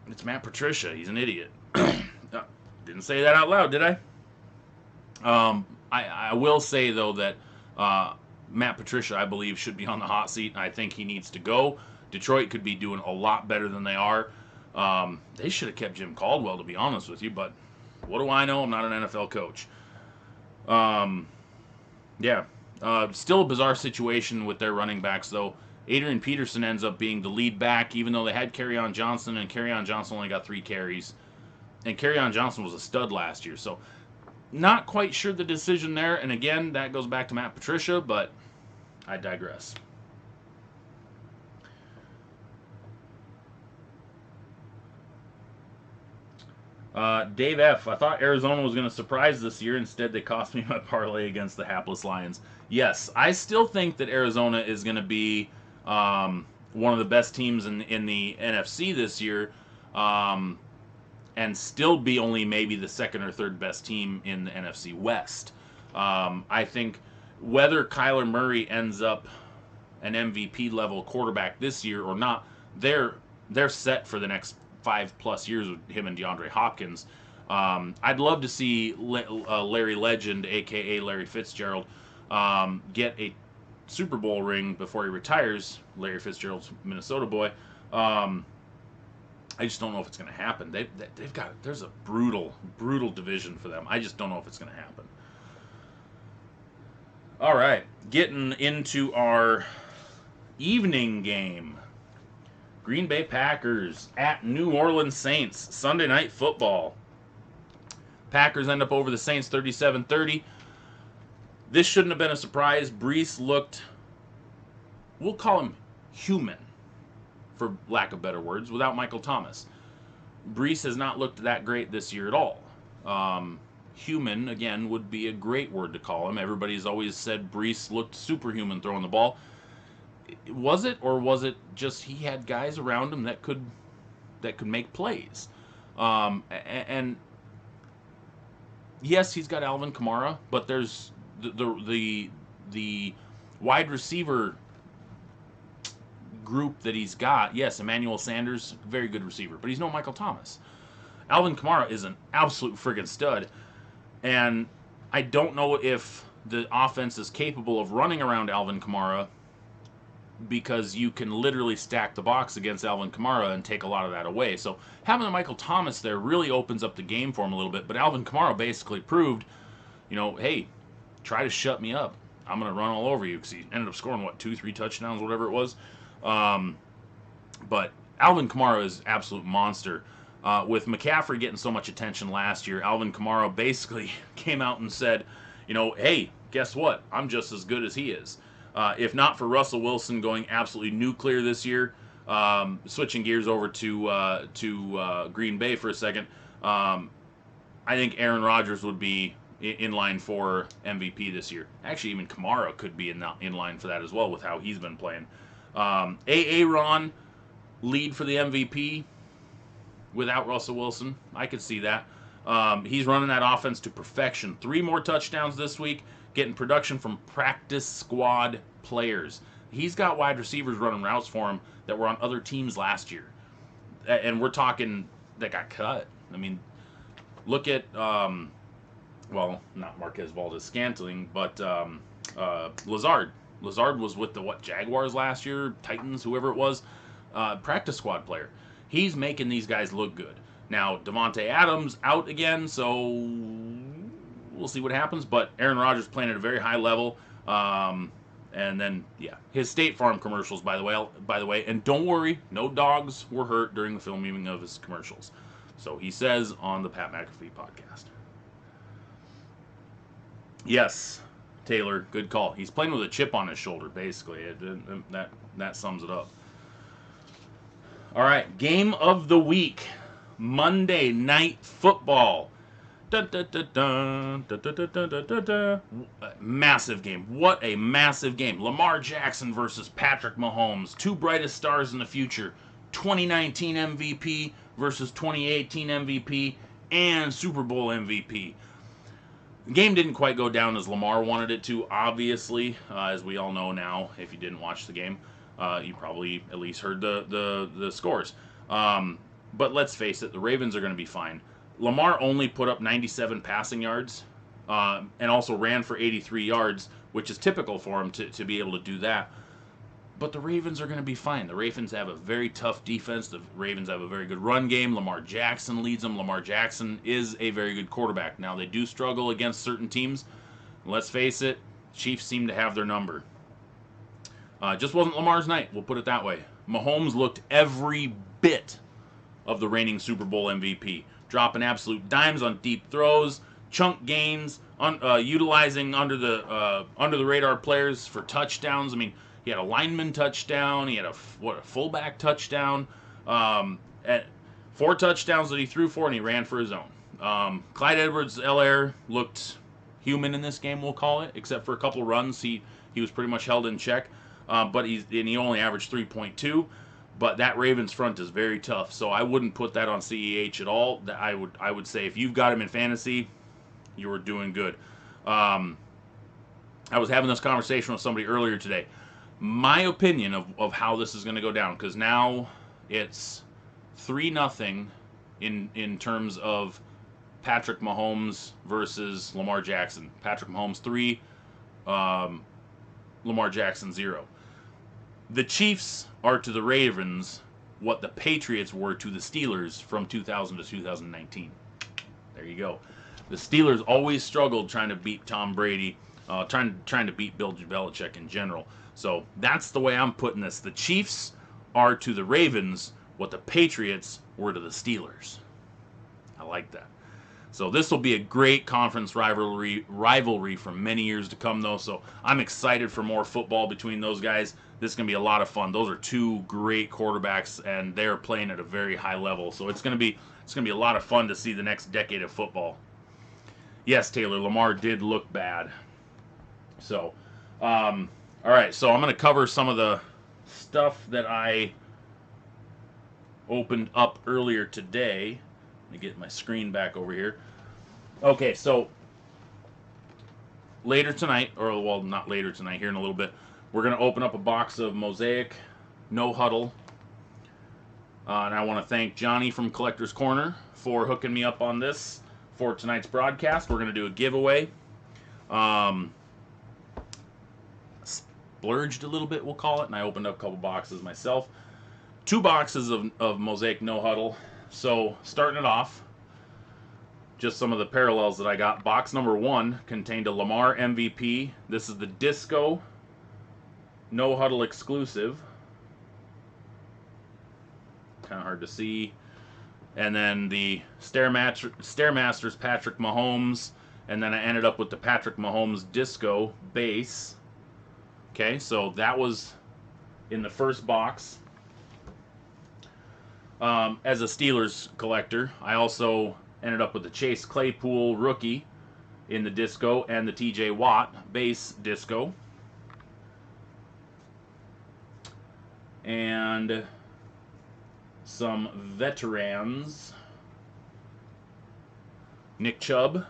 it's Matt Patricia. He's an idiot. Didn't say that out loud, did I? I will say, though, that Matt Patricia, I believe, should be on the hot seat. I think he needs to go. Detroit could be doing a lot better than they are. They should have kept Jim Caldwell, to be honest with you, but what do I know? I'm not an NFL coach. Still a bizarre situation with their running backs, though. Adrian Peterson ends up being the lead back, even though they had Kerryon Johnson, and Kerryon Johnson only got 3 carries. And Kerryon Johnson was a stud last year, so not quite sure the decision there. And again, that goes back to Matt Patricia, but I digress. Dave F. I thought Arizona was going to surprise this year. Instead, they cost me my parlay against the hapless Lions. Yes, I still think that Arizona is going to be one of the best teams in the NFC this year, and still be only maybe the 2nd or 3rd best team in the NFC West. I think whether Kyler Murray ends up an MVP level quarterback this year or not, they're set for the next 5+ years with him and DeAndre Hopkins. I'd love to see Larry Legend, aka Larry Fitzgerald, get a Super Bowl ring before he retires. Larry Fitzgerald's Minnesota boy. I just don't know if it's going to happen. There's a brutal division for them. I just don't know if it's going to happen. All right, getting into our evening game. Green Bay Packers at New Orleans Saints, Sunday Night Football. Packers end up over the Saints 37-30. This shouldn't have been a surprise. Brees looked, we'll call him human, for lack of better words, without Michael Thomas. Brees has not looked that great this year at all. Human, again, would be a great word to call him. Everybody's always said Brees looked superhuman throwing the ball. Was it, or was it just he had guys around him that could make plays? And yes, he's got Alvin Kamara, but there's the wide receiver group that he's got. Yes, Emmanuel Sanders, very good receiver, but he's no Michael Thomas. Alvin Kamara is an absolute friggin' stud, and I don't know if the offense is capable of running around Alvin Kamara, because you can literally stack the box against Alvin Kamara and take a lot of that away. So having a Michael Thomas there really opens up the game for him a little bit. But Alvin Kamara basically proved, hey, try to shut me up. I'm going to run all over you, because he ended up scoring, 2-3 touchdowns, whatever it was. But Alvin Kamara is an absolute monster. With McCaffrey getting so much attention last year, Alvin Kamara basically came out and said, hey, guess what? I'm just as good as he is. If not for Russell Wilson going absolutely nuclear this year, switching gears over to Green Bay for a second, I think Aaron Rodgers would be in line for MVP this year. Actually, even Kamara could be in line for that as well with how he's been playing. Aaron lead for the MVP without Russell Wilson. I could see that. He's running that offense to perfection. 3 more touchdowns this week, getting production from practice squad players. He's got wide receivers running routes for him that were on other teams last year. And we're talking that got cut. I mean, look at, not Marquez Valdes-Scantling, but Lazard. Lazard was with the Jaguars last year, Titans, whoever it was, practice squad player. He's making these guys look good. Now, Davante Adams out again, so we'll see what happens. But Aaron Rodgers playing at a very high level. And then, his State Farm commercials, by the way. And don't worry, no dogs were hurt during the filming of his commercials. So he says on the Pat McAfee podcast. Yes, Taylor, good call. He's playing with a chip on his shoulder, basically. That sums it up. All right, game of the week. Monday Night Football. Massive game. What a massive game. Lamar Jackson versus Patrick Mahomes. 2 brightest stars in the future. 2019 MVP versus 2018 MVP and Super Bowl MVP. The game didn't quite go down as Lamar wanted it to, obviously, as we all know now. If you didn't watch the game, you probably at least heard the scores. But let's face it, the Ravens are going to be fine. Lamar only put up 97 passing yards and also ran for 83 yards, which is typical for him to be able to do that. But the Ravens are going to be fine. The Ravens have a very tough defense. The Ravens have a very good run game. Lamar Jackson leads them. Lamar Jackson is a very good quarterback. Now, they do struggle against certain teams. Let's face it, Chiefs seem to have their number. Just wasn't Lamar's night, we'll put it that way. Mahomes looked every bit of the reigning Super Bowl MVP, dropping absolute dimes on deep throws, chunk gains, utilizing under the radar players for touchdowns. I mean, he had a lineman touchdown, he had a fullback touchdown, 4 touchdowns that he threw for, and he ran for his own. Clyde Edwards-Helaire looked human in this game, we'll call it, except for a couple runs. He was pretty much held in check, but he only averaged 3.2. But that Ravens front is very tough, so I wouldn't put that on CEH at all. I would say if you've got him in fantasy, you are doing good. I was having this conversation with somebody earlier today. my opinion of how this is going to go down, because now it's 3-0 in terms of Patrick Mahomes versus Lamar Jackson. Patrick Mahomes 3, Lamar Jackson 0. The Chiefs are to the Ravens what the Patriots were to the Steelers from 2000 to 2019. There you go. The Steelers always struggled trying to beat Tom Brady, trying to beat Bill Belichick in general. So that's the way I'm putting this. The Chiefs are to the Ravens what the Patriots were to the Steelers. I like that. So this will be a great conference rivalry for many years to come, though. So I'm excited for more football between those guys. This is going to be a lot of fun. Those are two great quarterbacks, and they're playing at a very high level. So it's going to be a lot of fun to see the next decade of football. Yes, Taylor, Lamar did look bad. So, all right. So I'm going to cover some of the stuff that I opened up earlier today. Let me get my screen back over here. Okay, so later tonight, or well, not later tonight, here in a little bit, we're going to open up a box of Mosaic No Huddle. And I want to thank Johnny from Collector's Corner for hooking me up on this for tonight's broadcast. We're going to do a giveaway. Splurged a little bit, we'll call it, and I opened up a couple boxes myself. 2 boxes of Mosaic No Huddle. So, starting it off, just some of the parallels that I got. Box number 1 contained a Lamar MVP. This is the Disco No Huddle exclusive. Kind of hard to see. And then the Stairmasters Patrick Mahomes. And then I ended up with the Patrick Mahomes Disco base. Okay, so that was in the first box. As a Steelers collector, I also ended up with the Chase Claypool rookie in the Disco and the TJ Watt base Disco. And some veterans. Nick Chubb,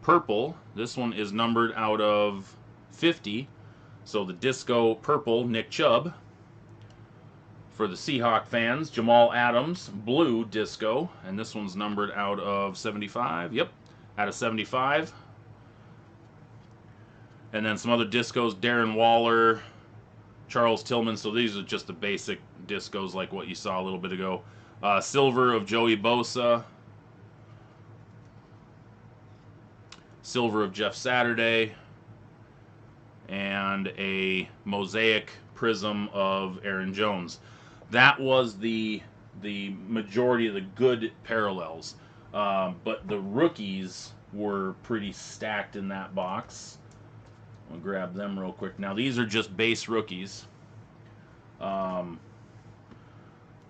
purple. This one is numbered out of 50. So the Disco purple Nick Chubb. For the Seahawk fans, Jamal Adams, blue Disco, and this one's numbered out of 75. Yep, out of 75. And then some other Discos, Darren Waller, Charles Tillman. So these are just the basic Discos like what you saw a little bit ago. Silver of Joey Bosa. Silver of Jeff Saturday. And a Mosaic Prism of Aaron Jones. That was the majority of the good parallels. But the rookies were pretty stacked in that box. I'll grab them real quick. Now, these are just base rookies. And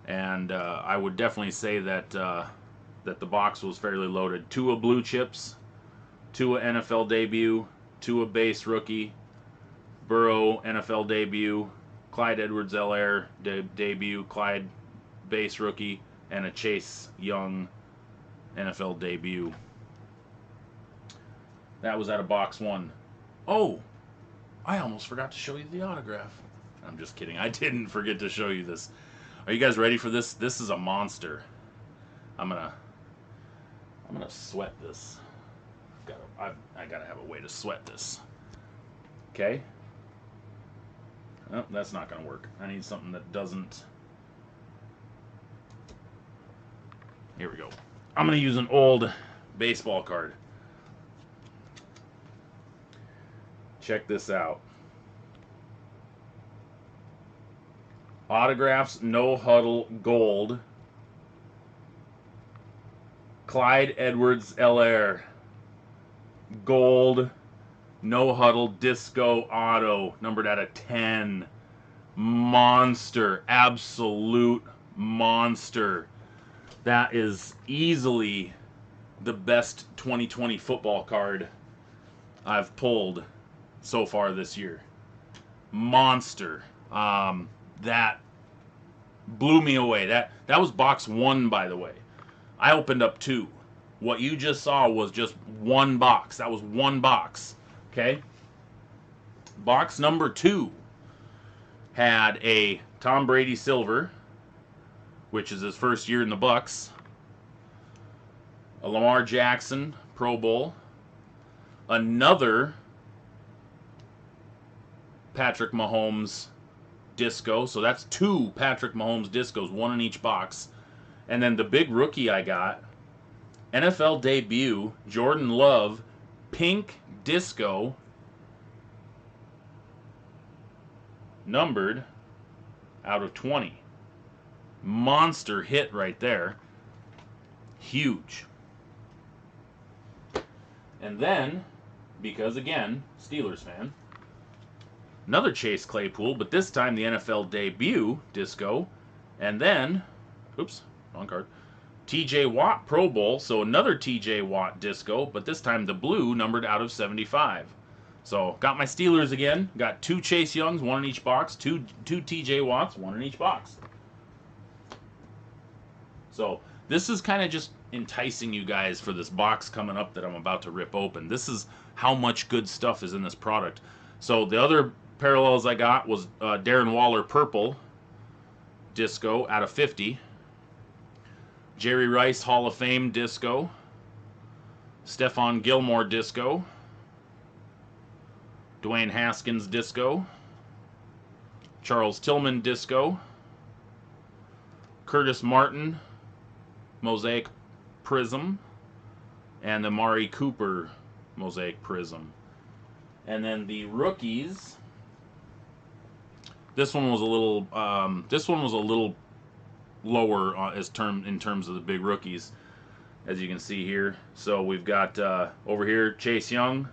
I would definitely say that that the box was fairly loaded. Tua blue chips, Tua NFL debut, Tua base rookie, Burrow NFL debut, Clyde Edwards-Helaire debut, Clyde base rookie, and a Chase Young NFL debut. That was out of box 1. Oh, I almost forgot to show you the autograph. I'm just kidding. I didn't forget to show you this. Are you guys ready for this? This is a monster. I'm gonna sweat this. I gotta have a way to sweat this. Okay. Oh, that's not going to work. I need something that doesn't... Here we go. I'm going to use an old baseball card. Check this out. Autographs, No Huddle, Gold. Clyde Edwards-Helaire. Gold. No Huddle Disco Auto, numbered out of 10. Monster. Absolute monster. That is easily the best 2020 football card I've pulled so far this year. Monster. That blew me away. That was box 1, by the way. I opened up 2. What you just saw was just 1 box. That was 1 box. Okay? Box number 2. had a Tom Brady silver, which is his first year in the Bucs, a Lamar Jackson Pro Bowl, another Patrick Mahomes disco. So that's 2 Patrick Mahomes discos, 1 in each box. And then the big rookie I got, NFL debut, Jordan Love, pink disco, numbered out of 20. Monster hit right there. Huge. And then, because again, Steelers fan, another Chase Claypool, but this time the NFL debut disco. And then, oops, wrong card. TJ Watt Pro Bowl, so another TJ Watt disco, but this time the blue, numbered out of 75. So got my Steelers again. Got 2 Chase Youngs, 1 in each box. Two TJ Watts, 1 in each box. So this is kind of just enticing you guys for this box coming up that I'm about to rip open. This is how much good stuff is in this product. So the other parallels I got was Darren Waller Purple disco out of 50. Jerry Rice Hall of Fame disco. Stephon Gilmore disco. Dwayne Haskins disco. Charles Tillman disco. Curtis Martin Mosaic Prism. And the Amari Cooper Mosaic Prism. And then the rookies. This one was a little lower in terms of the big rookies, as you can see here. So we've got over here Chase Young,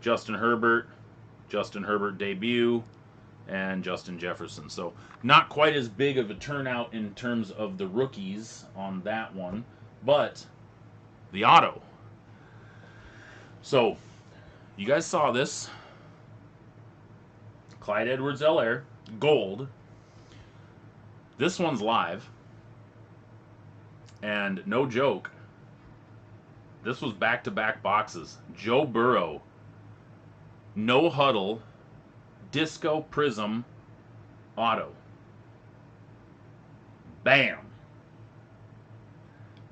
Justin Herbert debut, and Justin Jefferson. So not quite as big of a turnout in terms of the rookies on that one, but the auto. So you guys saw this. Clyde Edwards-Helaire, gold. This one's live. And no joke, this was back-to-back boxes. Joe Burrow, no huddle, disco prism, auto. Bam.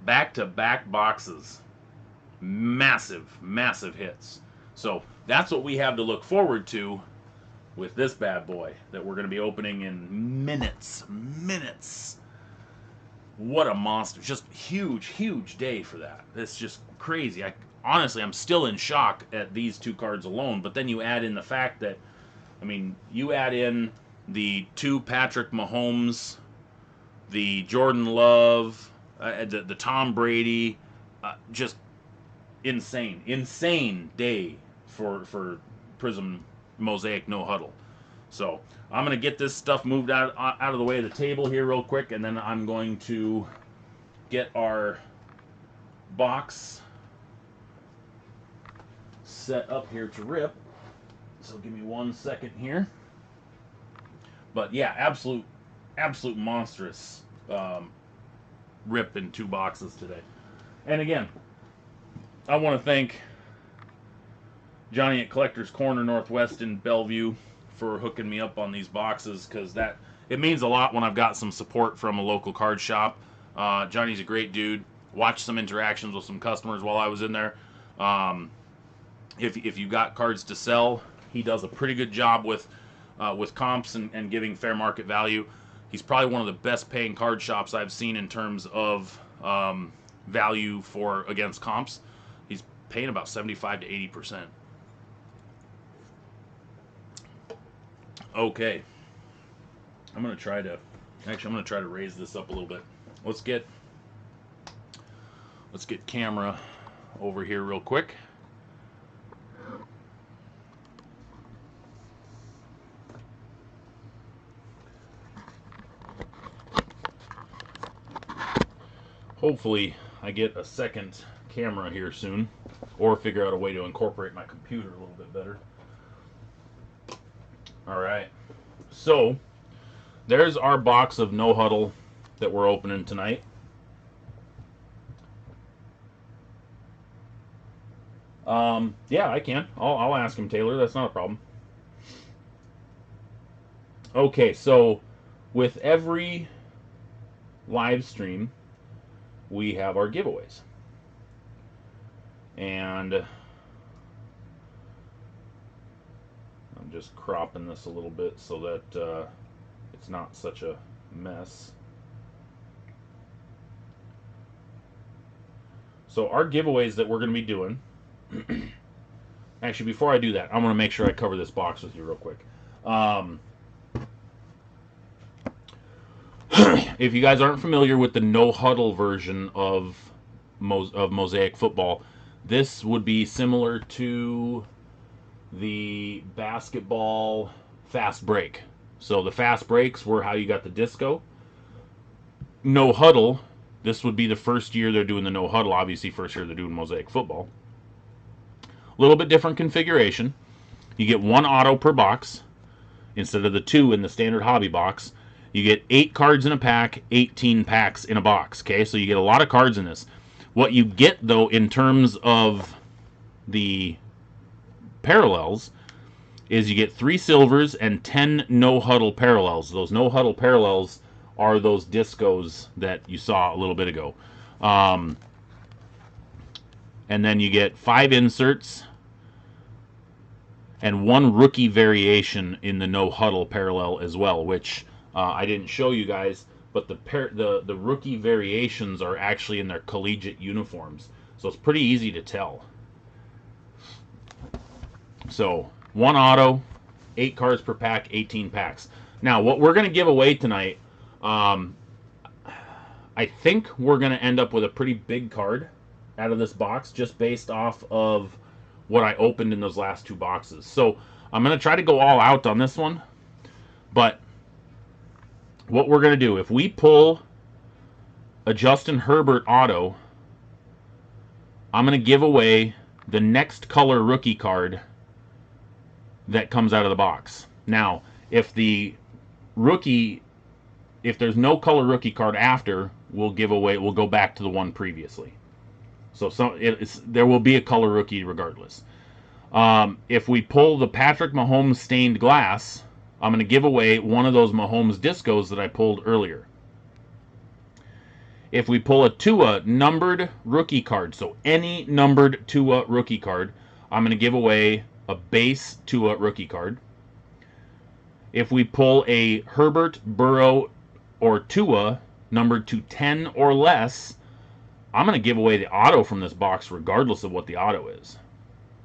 Back-to-back boxes. Massive, massive hits. So that's what we have to look forward to with this bad boy that we're going to be opening in minutes. What a monster. Just huge, huge day for that. It's just crazy. Honestly, I'm still in shock at these 2 cards alone, but then you add in the fact that, I mean, you add in the 2 Patrick Mahomes, the Jordan Love, the Tom Brady, just insane day for Prism Mosaic No Huddle. So I'm going to get this stuff moved out of the way of the table here real quick, and then I'm going to get our box set up here to rip. So give me 1 second here. But yeah, absolute monstrous rip in 2 boxes today. And again, I want to thank Johnny at Collector's Corner Northwest in Bellevue for hooking me up on these boxes, because it means a lot when I've got some support from a local card shop. Johnny's a great dude. Watched some interactions with some customers while I was in there. If you got cards to sell, he does a pretty good job with comps and giving fair market value. He's probably one of the best paying card shops I've seen in terms of value against comps. He's paying about 75 to 80%. Okay, I'm gonna try to raise this up a little bit. Let's get camera over here real quick. Hopefully I get a second camera here soon, or figure out a way to incorporate my computer a little bit better. Alright, so there's our box of No Huddle that we're opening tonight. Yeah, I can. I'll ask him, Taylor. That's not a problem. Okay, so with every live stream, we have our giveaways. And I'm just cropping this a little bit so that it's not such a mess. So our giveaways that we're going to be doing, actually before I do that, I want to make sure I cover this box with you real quick. If you guys aren't familiar with the no huddle version of Mosaic football, this would be similar to the basketball fast break. So the fast breaks were how you got the disco. No huddle, this would be the first year they're doing the no huddle. Obviously, first year they're doing Mosaic football. A little bit different configuration. You get one auto per box instead of the 2 in the standard hobby box. You get 8 cards in a pack, 18 packs in a box. Okay, so you get a lot of cards in this. What you get, though, in terms of the parallels, is you get 3 silvers and 10 no-huddle parallels. Those no-huddle parallels are those discos that you saw a little bit ago. And then you get 5 inserts and 1 rookie variation in the no-huddle parallel as well, which I didn't show you guys, but the rookie variations are actually in their collegiate uniforms, so it's pretty easy to tell. So 1 auto, 8 cards per pack, 18 packs. Now what we're going to give away tonight, I think we're going to end up with a pretty big card out of this box, just based off of what I opened in those last 2 boxes. So I'm going to try to go all out on this one, but what we're going to do, if we pull a Justin Herbert auto, I'm going to give away the next color rookie card that comes out of the box. Now, if the rookie, if there's no color rookie card after, we'll go back to the one previously. So there will be a color rookie regardless. If we pull the Patrick Mahomes stained glass, I'm going to give away one of those Mahomes discos that I pulled earlier. If we pull a Tua numbered rookie card, so any numbered Tua rookie card, I'm going to give away a base Tua rookie card. If we pull a Herbert, Burrow, or Tua numbered to 10 or less, I'm going to give away the auto from this box regardless of what the auto is.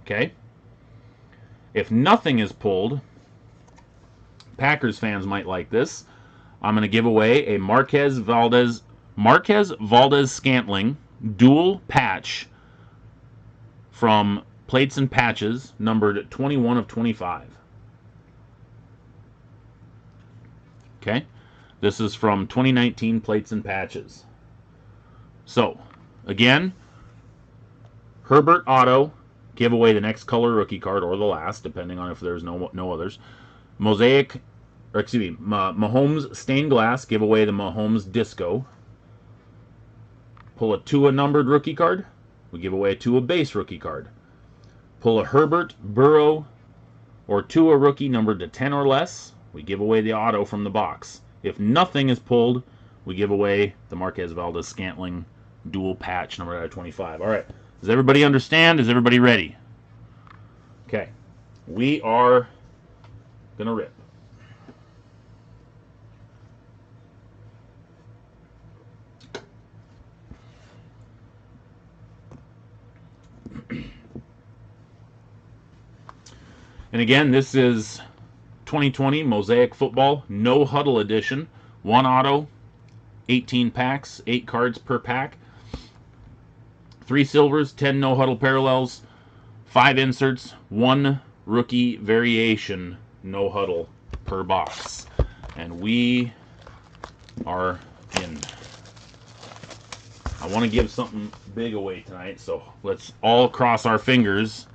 Okay? If nothing is pulled, Packers fans might like this, I'm going to give away a Marquez Valdez-Scantling dual patch from Plates and Patches, numbered 21 of 25. Okay? This is from 2019 Plates and Patches. So, again, Herbert auto, give away the next color rookie card, or the last, depending on if there's no others. Mahomes stained glass, give away the Mahomes disco. Pull a Tua numbered rookie card, we give away a Tua base rookie card. Pull a Herbert, Burrow, or Tua rookie numbered to 10 or less, we give away the auto from the box. If nothing is pulled, we give away the Marquez Valdez-Scantling dual patch numbered out of 25. All right. Does everybody understand? Is everybody ready? Okay. We are going to rip. And again, this is 2020 Mosaic Football No Huddle Edition. 1 auto, 18 packs, 8 cards per pack. 3 silvers, 10 no huddle parallels, 5 inserts, 1 rookie variation no huddle per box. And we are in. I want to give something big away tonight, so let's all cross our fingers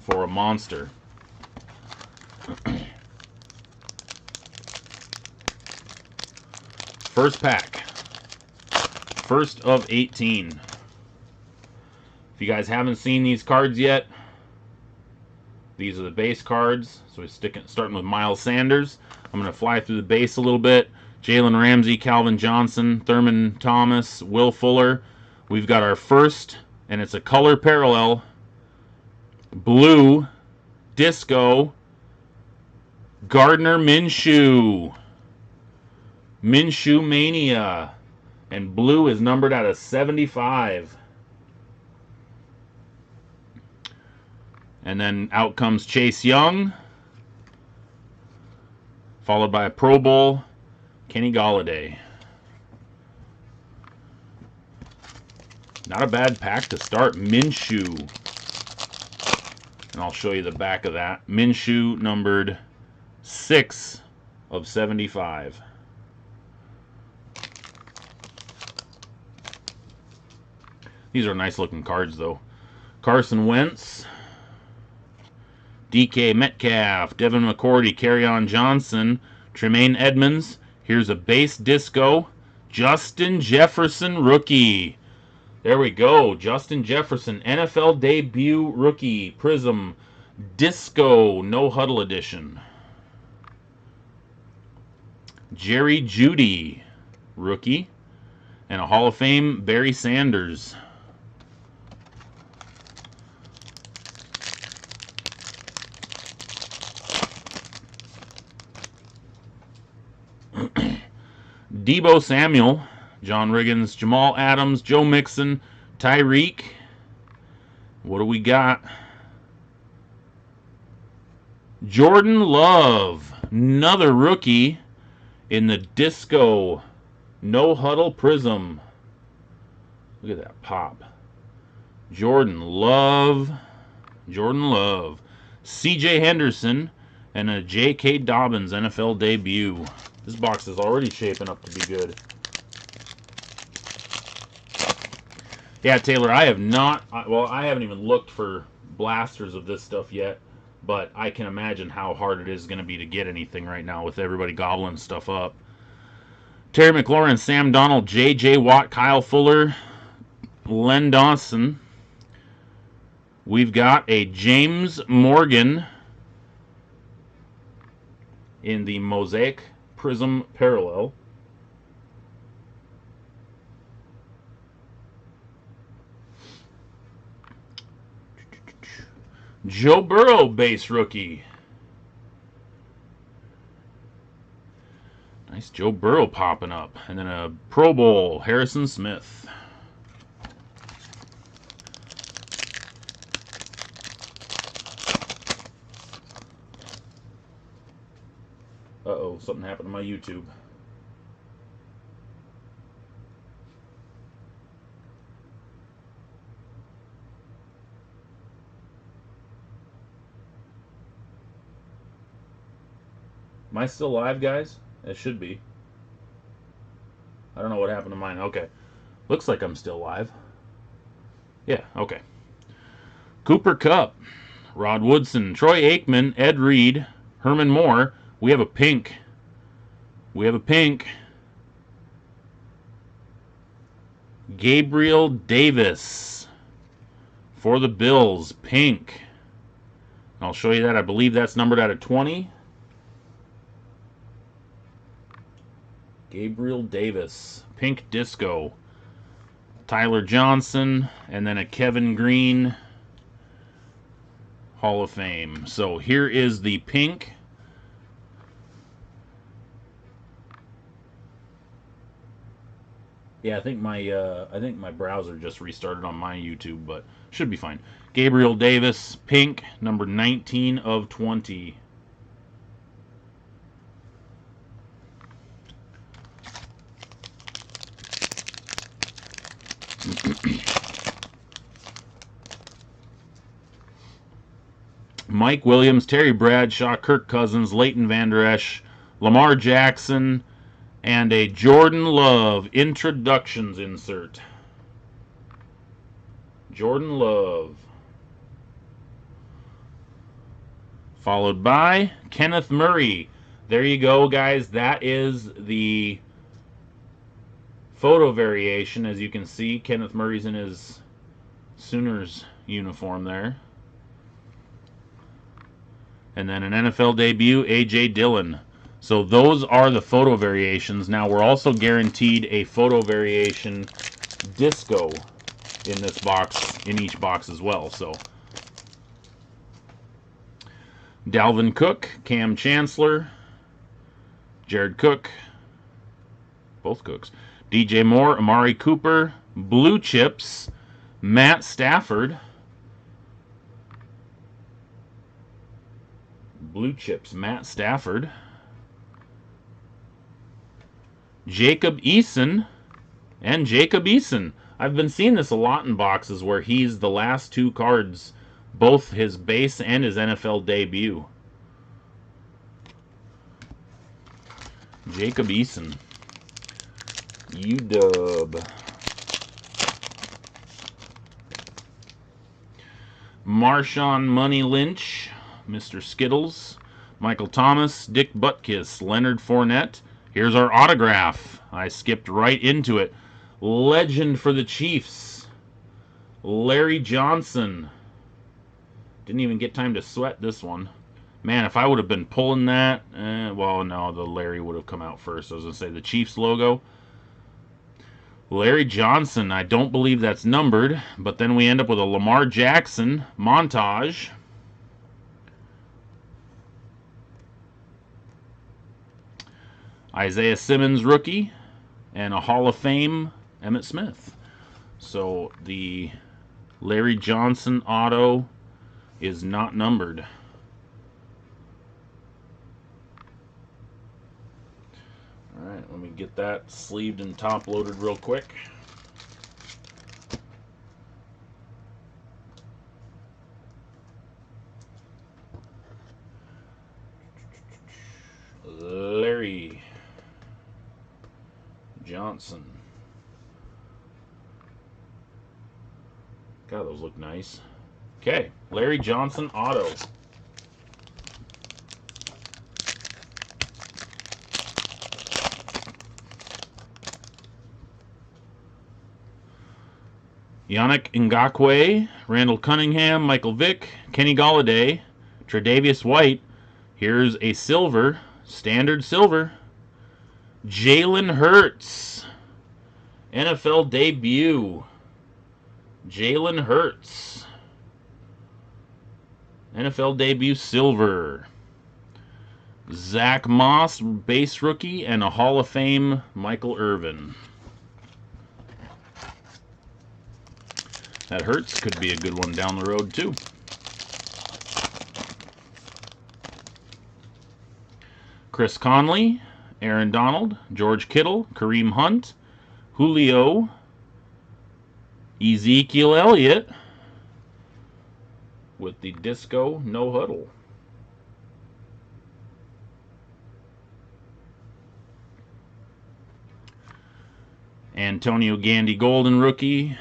for a monster. First pack. First of 18. If you guys haven't seen these cards yet, These are the base cards. So we starting with Miles Sanders. I'm going to fly through the base a little bit. Jalen Ramsey, Calvin Johnson, Thurman Thomas, Will Fuller. We've got our first, and it's a color parallel, blue, disco, Gardner Minshew. Minshew Mania. And blue is numbered out of 75. And then out comes Chase Young, followed by a Pro Bowl, Kenny Golladay. Not a bad pack to start. Minshew. And I'll show you the back of that. Minshew numbered 6 of 75. These are nice looking cards though. Carson Wentz, DK Metcalf, Devin McCourty, Kerryon Johnson, Tremaine Edmonds. Here's a base disco, Justin Jefferson rookie. There we go. Justin Jefferson, NFL debut rookie, Prism Disco, no huddle edition. Jerry Jeudy, rookie. And a Hall of Fame, Barry Sanders. Deebo Samuel, John Riggins, Jamal Adams, Joe Mixon, Tyreek. What do we got? Jordan Love, another rookie in the Disco No Huddle Prism. Look at that pop. Jordan Love. CJ Henderson and a J.K. Dobbins NFL debut. This box is already shaping up to be good. Yeah, Taylor, I have not... Well, I haven't even looked for blasters of this stuff yet, but I can imagine how hard it is going to be to get anything right now with everybody gobbling stuff up. Terry McLaurin, Sam Donald, J.J. Watt, Kyle Fuller, Len Dawson. We've got a James Morgan in the Mosaic Prism Parallel. Joe Burrow base rookie. Nice Joe Burrow popping up. And then a Pro Bowl, Harrison Smith. Uh-oh, something happened to my YouTube. Am I still live, guys? It should be. I don't know what happened to mine. Okay. Looks like I'm still live. Yeah, okay. Cooper Kupp, Rod Woodson, Troy Aikman, Ed Reed, Herman Moore. We have a pink. Gabriel Davis for the Bills, pink. I'll show you that. I believe that's numbered out of 20. Gabriel Davis, pink disco. Tyler Johnson, and then a Kevin Green Hall of Fame. So here is the pink. Yeah, I think my browser just restarted on my YouTube, but should be fine. Gabriel Davis, pink, number 19 of 20. Mike Williams, Terry Bradshaw, Kirk Cousins, Leighton Vander Esch, Lamar Jackson, and a Jordan Love introductions insert. Jordan Love. Followed by Kenneth Murray. There you go, guys. That is the photo variation. As you can see, Kenneth Murray's in his Sooners uniform there. And then an NFL debut, A.J. Dillon. So those are the photo variations. Now we're also guaranteed a photo variation disco in this box, in each box as well. So Dalvin Cook, Cam Chancellor, Jared Cook, both Cooks, DJ Moore, Amari Cooper, Blue Chips, Matt Stafford, Blue Chips, Matt Stafford, Jacob Eason, and Jacob Eason. I've been seeing this a lot in boxes where he's the last two cards, both his base and his NFL debut. Jacob Eason. UW. Marshawn Money Lynch, Mr. Skittles, Michael Thomas, Dick Butkus, Leonard Fournette. Here's our autograph. I skipped right into it. Legend for the Chiefs, Larry Johnson. Didn't even get time to sweat this one. Man, if I would have been pulling that, well, no, the Larry would have come out first. I was going to say the Chiefs logo. Larry Johnson, I don't believe that's numbered, but then we end up with a Lamar Jackson montage. Isaiah Simmons rookie, and a Hall of Fame Emmitt Smith. So the Larry Johnson auto is not numbered. Alright, let me get that sleeved and top loaded real quick. Larry Johnson. God, those look nice. Okay, Larry Johnson auto. Yannick Ngakoue, Randall Cunningham, Michael Vick, Kenny Golladay, Tre'Davious White. Here's a silver, standard silver. Jalen Hurts, NFL debut. Jalen Hurts, NFL debut silver. Zach Moss, base rookie, and a Hall of Fame Michael Irvin. That Hurts could be a good one down the road too. Chris Conley, Aaron Donald, George Kittle, Kareem Hunt, Julio, Ezekiel Elliott with the disco no huddle. Antonio Gandy Golden rookie,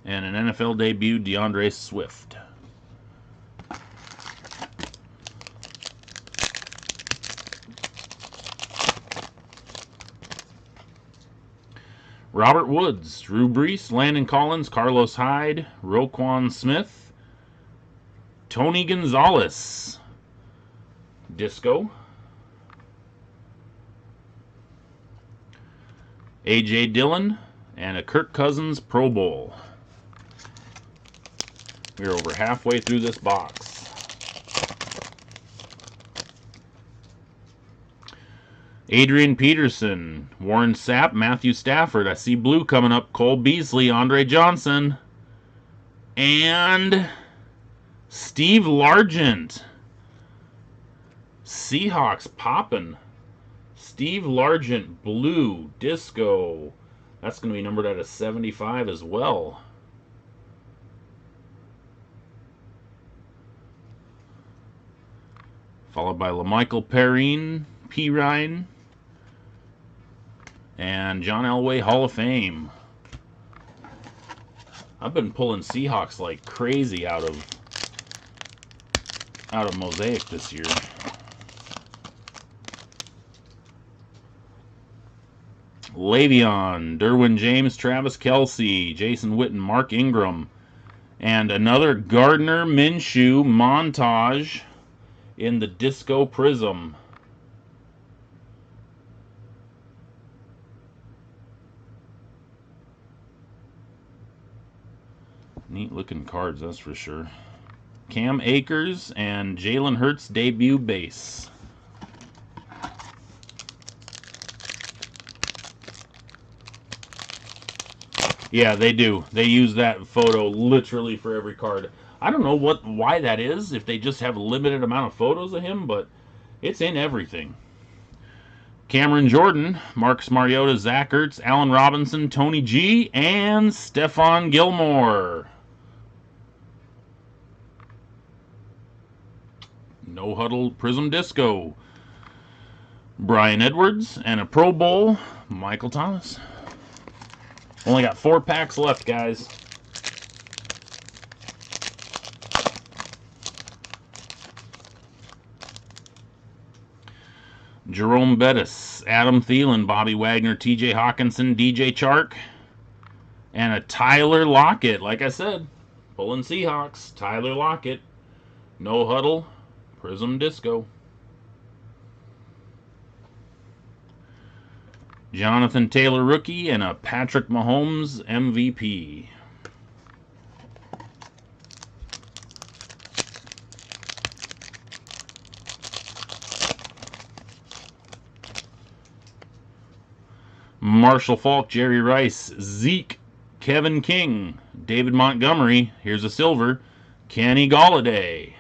and an NFL debut, DeAndre Swift. Robert Woods, Drew Brees, Landon Collins, Carlos Hyde, Roquan Smith, Tony Gonzalez, disco. A.J. Dillon, and a Kirk Cousins Pro Bowl. We're over halfway through this box. Adrian Peterson, Warren Sapp, Matthew Stafford. I see blue coming up. Cole Beasley, Andre Johnson. And Steve Largent. Seahawks popping. Steve Largent, blue, disco. That's going to be numbered out of 75 as well. Followed by LaMichael Perrine, P. Ryan, and John Elway Hall of Fame. I've been pulling Seahawks like crazy out of Mosaic this year. Le'Veon, Derwin James, Travis Kelce, Jason Witten, Mark Ingram, and another Gardner Minshew montage. in the Disco Prism. Neat looking cards, that's for sure. Cam Akers and Jalen Hurts debut base. Yeah, they do. They use that photo literally for every card. I don't know why that is, if they just have a limited amount of photos of him, but it's in everything. Cameron Jordan, Marcus Mariota, Zach Ertz, Allen Robinson, Tony G, and Stephon Gilmore. No Huddle Prism Disco. Brian Edwards, and a Pro Bowl, Michael Thomas. Only got 4 packs left, guys. Jerome Bettis, Adam Thielen, Bobby Wagner, TJ Hawkinson, DJ Chark, and a Tyler Lockett. Like I said, pulling Seahawks, Tyler Lockett. No Huddle, Prism Disco. Jonathan Taylor rookie and a Patrick Mahomes MVP. Marshall Faulk, Jerry Rice, Zeke, Kevin King, David Montgomery. Here's a silver. Kenny Golladay.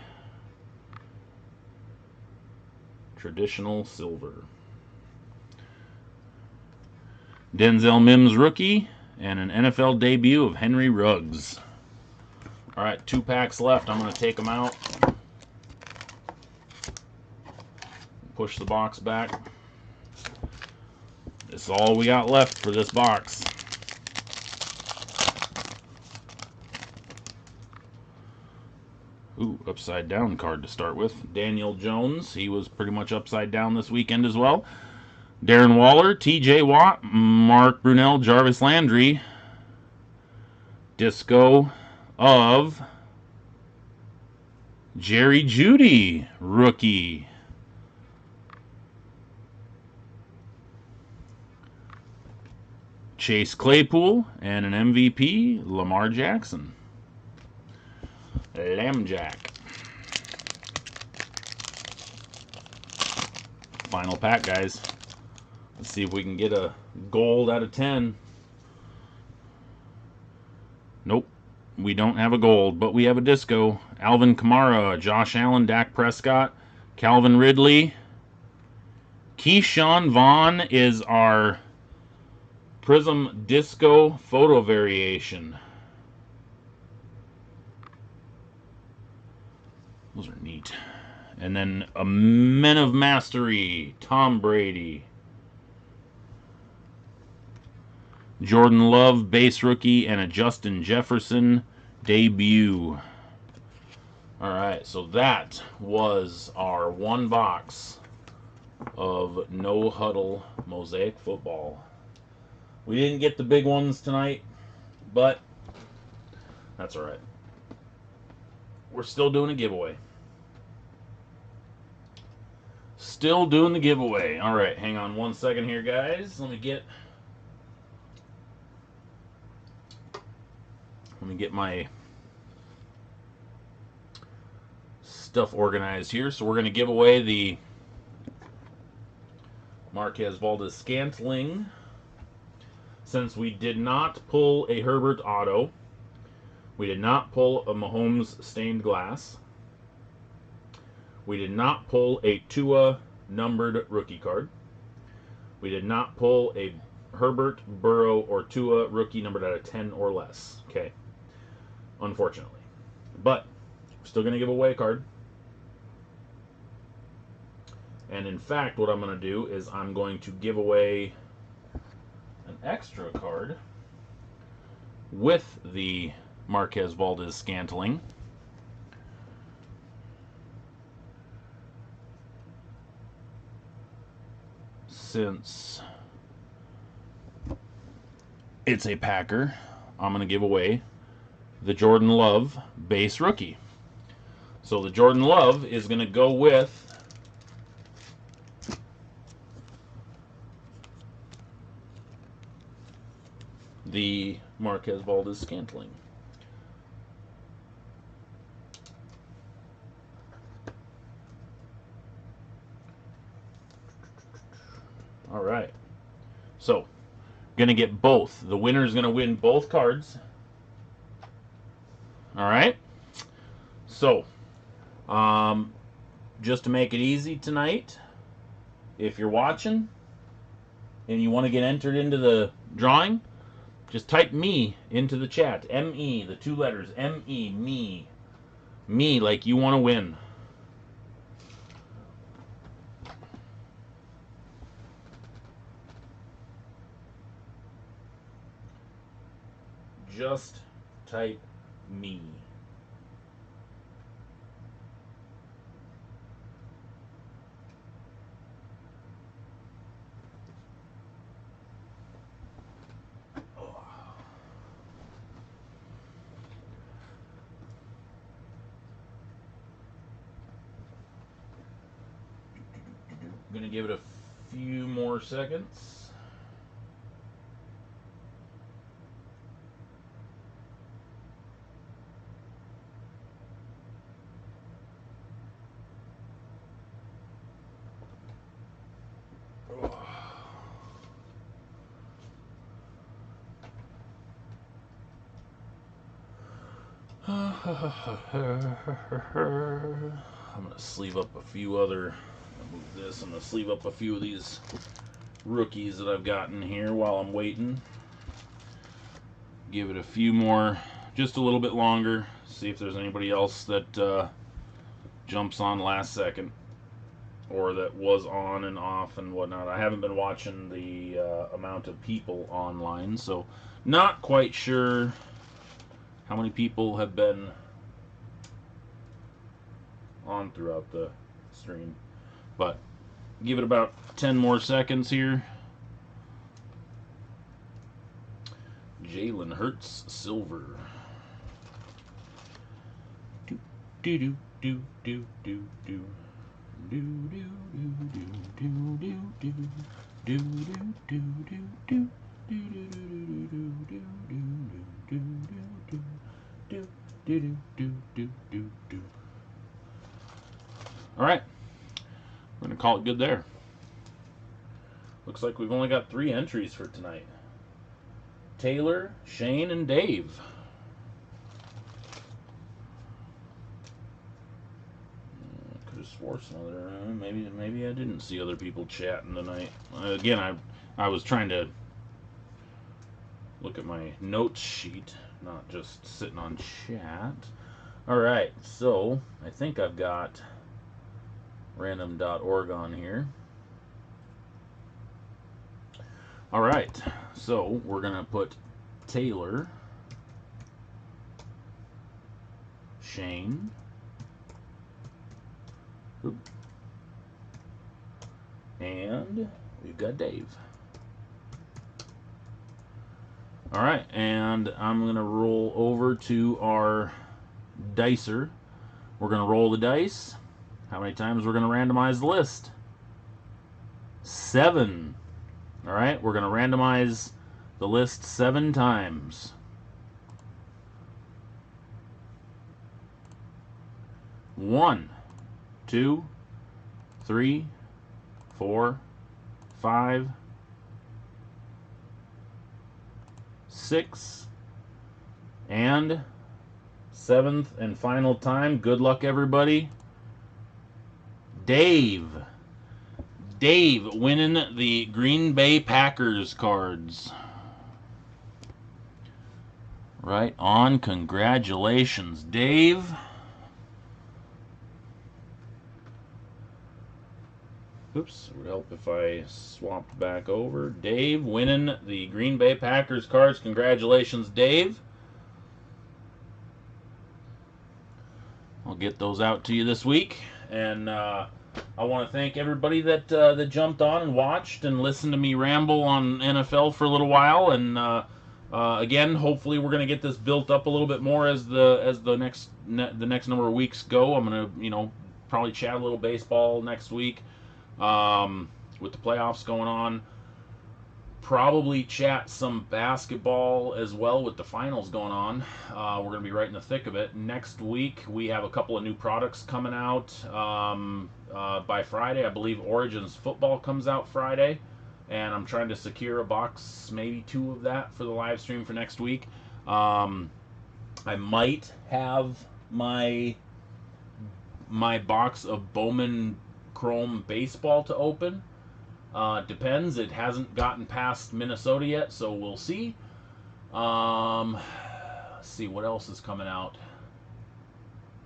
Traditional silver. Denzel Mims rookie, and an NFL debut of Henry Ruggs. All right, 2 packs left. I'm going to take them out. Push the box back. This is all we got left for this box. Ooh, upside down card to start with. Daniel Jones, he was pretty much upside down this weekend as well. Darren Waller, TJ Watt, Mark Brunell, Jarvis Landry. Disco of Jerry Jeudy, rookie. Chase Claypool, and an MVP, Lamar Jackson. Lamjack. Final pack, guys. Let's see if we can get a gold out of 10. Nope. We don't have a gold, but we have a disco. Alvin Kamara, Josh Allen, Dak Prescott, Calvin Ridley. Keyshawn Vaughn is our Prism Disco photo variation. Those are neat. And then a Men of Mastery, Tom Brady. Jordan Love, base rookie, and a Justin Jefferson debut. Alright, so that was our 1 box of No Huddle Mosaic Football. We didn't get the big ones tonight, but that's alright. We're still doing a giveaway. Still doing the giveaway. Alright, hang on 1 second here, guys. Let me get my stuff organized here. So we're going to give away the Marquez Valdes-Scantling. Since we did not pull a Herbert auto, we did not pull a Mahomes stained glass, we did not pull a Tua numbered rookie card, we did not pull a Herbert, Burrow, or Tua rookie numbered out of 10 or less. Okay. Unfortunately. But we're still going to give away a card. And in fact, what I'm going to do is I'm going to give away an extra card with the Marquez Valdes-Scantling. Since it's a Packer, I'm going to give away the Jordan Love base rookie. So the Jordan Love is going to go with the Marquez Valdes-Scantling. All right. So, going to get both. The winner is going to win both cards. All right. So, just to make it easy tonight, if you're watching and you want to get entered into the drawing, just type me into the chat. M-E, the 2 letters. M-E, me. Me, like you want to win. Just type me. I'm going to give it a few more seconds. I'm going to sleeve up a few other... Move this. I'm going to sleeve up a few of these rookies that I've gotten here while I'm waiting. Give it a few more, just a little bit longer. See if there's anybody else that jumps on last second, or that was on and off and whatnot. I haven't been watching the amount of people online, so not quite sure how many people have been on throughout the stream. But give it about 10 more seconds here. Jalen Hurts silver. Do do do do do do do do do do do do do do do do do. All right, we're gonna call it good there. Looks like we've only got 3 entries for tonight. Taylor, Shane, and Dave. Could have swore some other. Maybe I didn't see other people chatting tonight. Again, I was trying to look at my notes sheet, not just sitting on chat. All right, so I think I've got random.org on here. All right, so we're gonna put Taylor, Shane, and we've got Dave. All right, and I'm gonna roll over to our dicer. We're gonna roll the dice. How many times we're gonna randomize the list? 7. All right, we're going to randomize the list 7 times. 1, 2, 3, 4, 5, 6, and 7th and final time. Good luck, everybody. Dave winning the Green Bay Packers cards. Right on. Congratulations, Dave. Oops, it would help if I swapped back over. Dave winning the Green Bay Packers cards. Congratulations, Dave. I'll get those out to you this week. And I want to thank everybody that jumped on and watched and listened to me ramble on NFL for a little while. And Again, hopefully we're gonna get this built up a little bit more as the next number of weeks go. I'm gonna probably chat a little baseball next week, with the playoffs going on. Probably chat some basketball as well with the finals going on. We're going to be right in the thick of it. Next week, we have a couple of new products coming out by Friday. I believe Origins football comes out Friday, and I'm trying to secure a box, maybe 2 of that for the live stream for next week. I might have my box of Bowman Chrome baseball to open. Depends. It hasn't gotten past Minnesota yet, so we'll see. Let's see what else is coming out.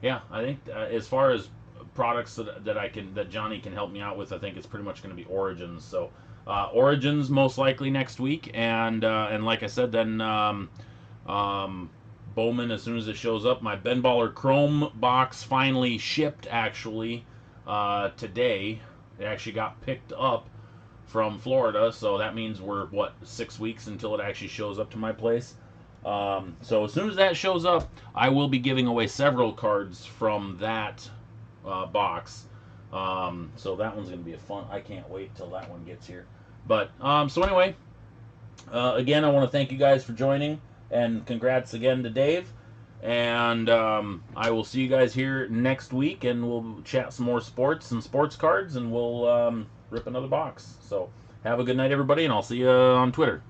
Yeah, I think as far as products that Johnny can help me out with, I think it's pretty much going to be Origins. So Origins most likely next week, and like I said, then Bowman as soon as it shows up. My Ben Baller Chrome box finally shipped actually today. It actually got picked up from Florida, so that means we're 6 weeks until it actually shows up to my place. So as soon as that shows up, I will be giving away several cards from that box. So that one's going to be a fun. I can't wait till that one gets here. But so anyway, again, I want to thank you guys for joining, and congrats again to Dave. And I will see you guys here next week, and we'll chat some more sports and sports cards, and we'll rip another box. So have a good night, everybody, and I'll see you on Twitter.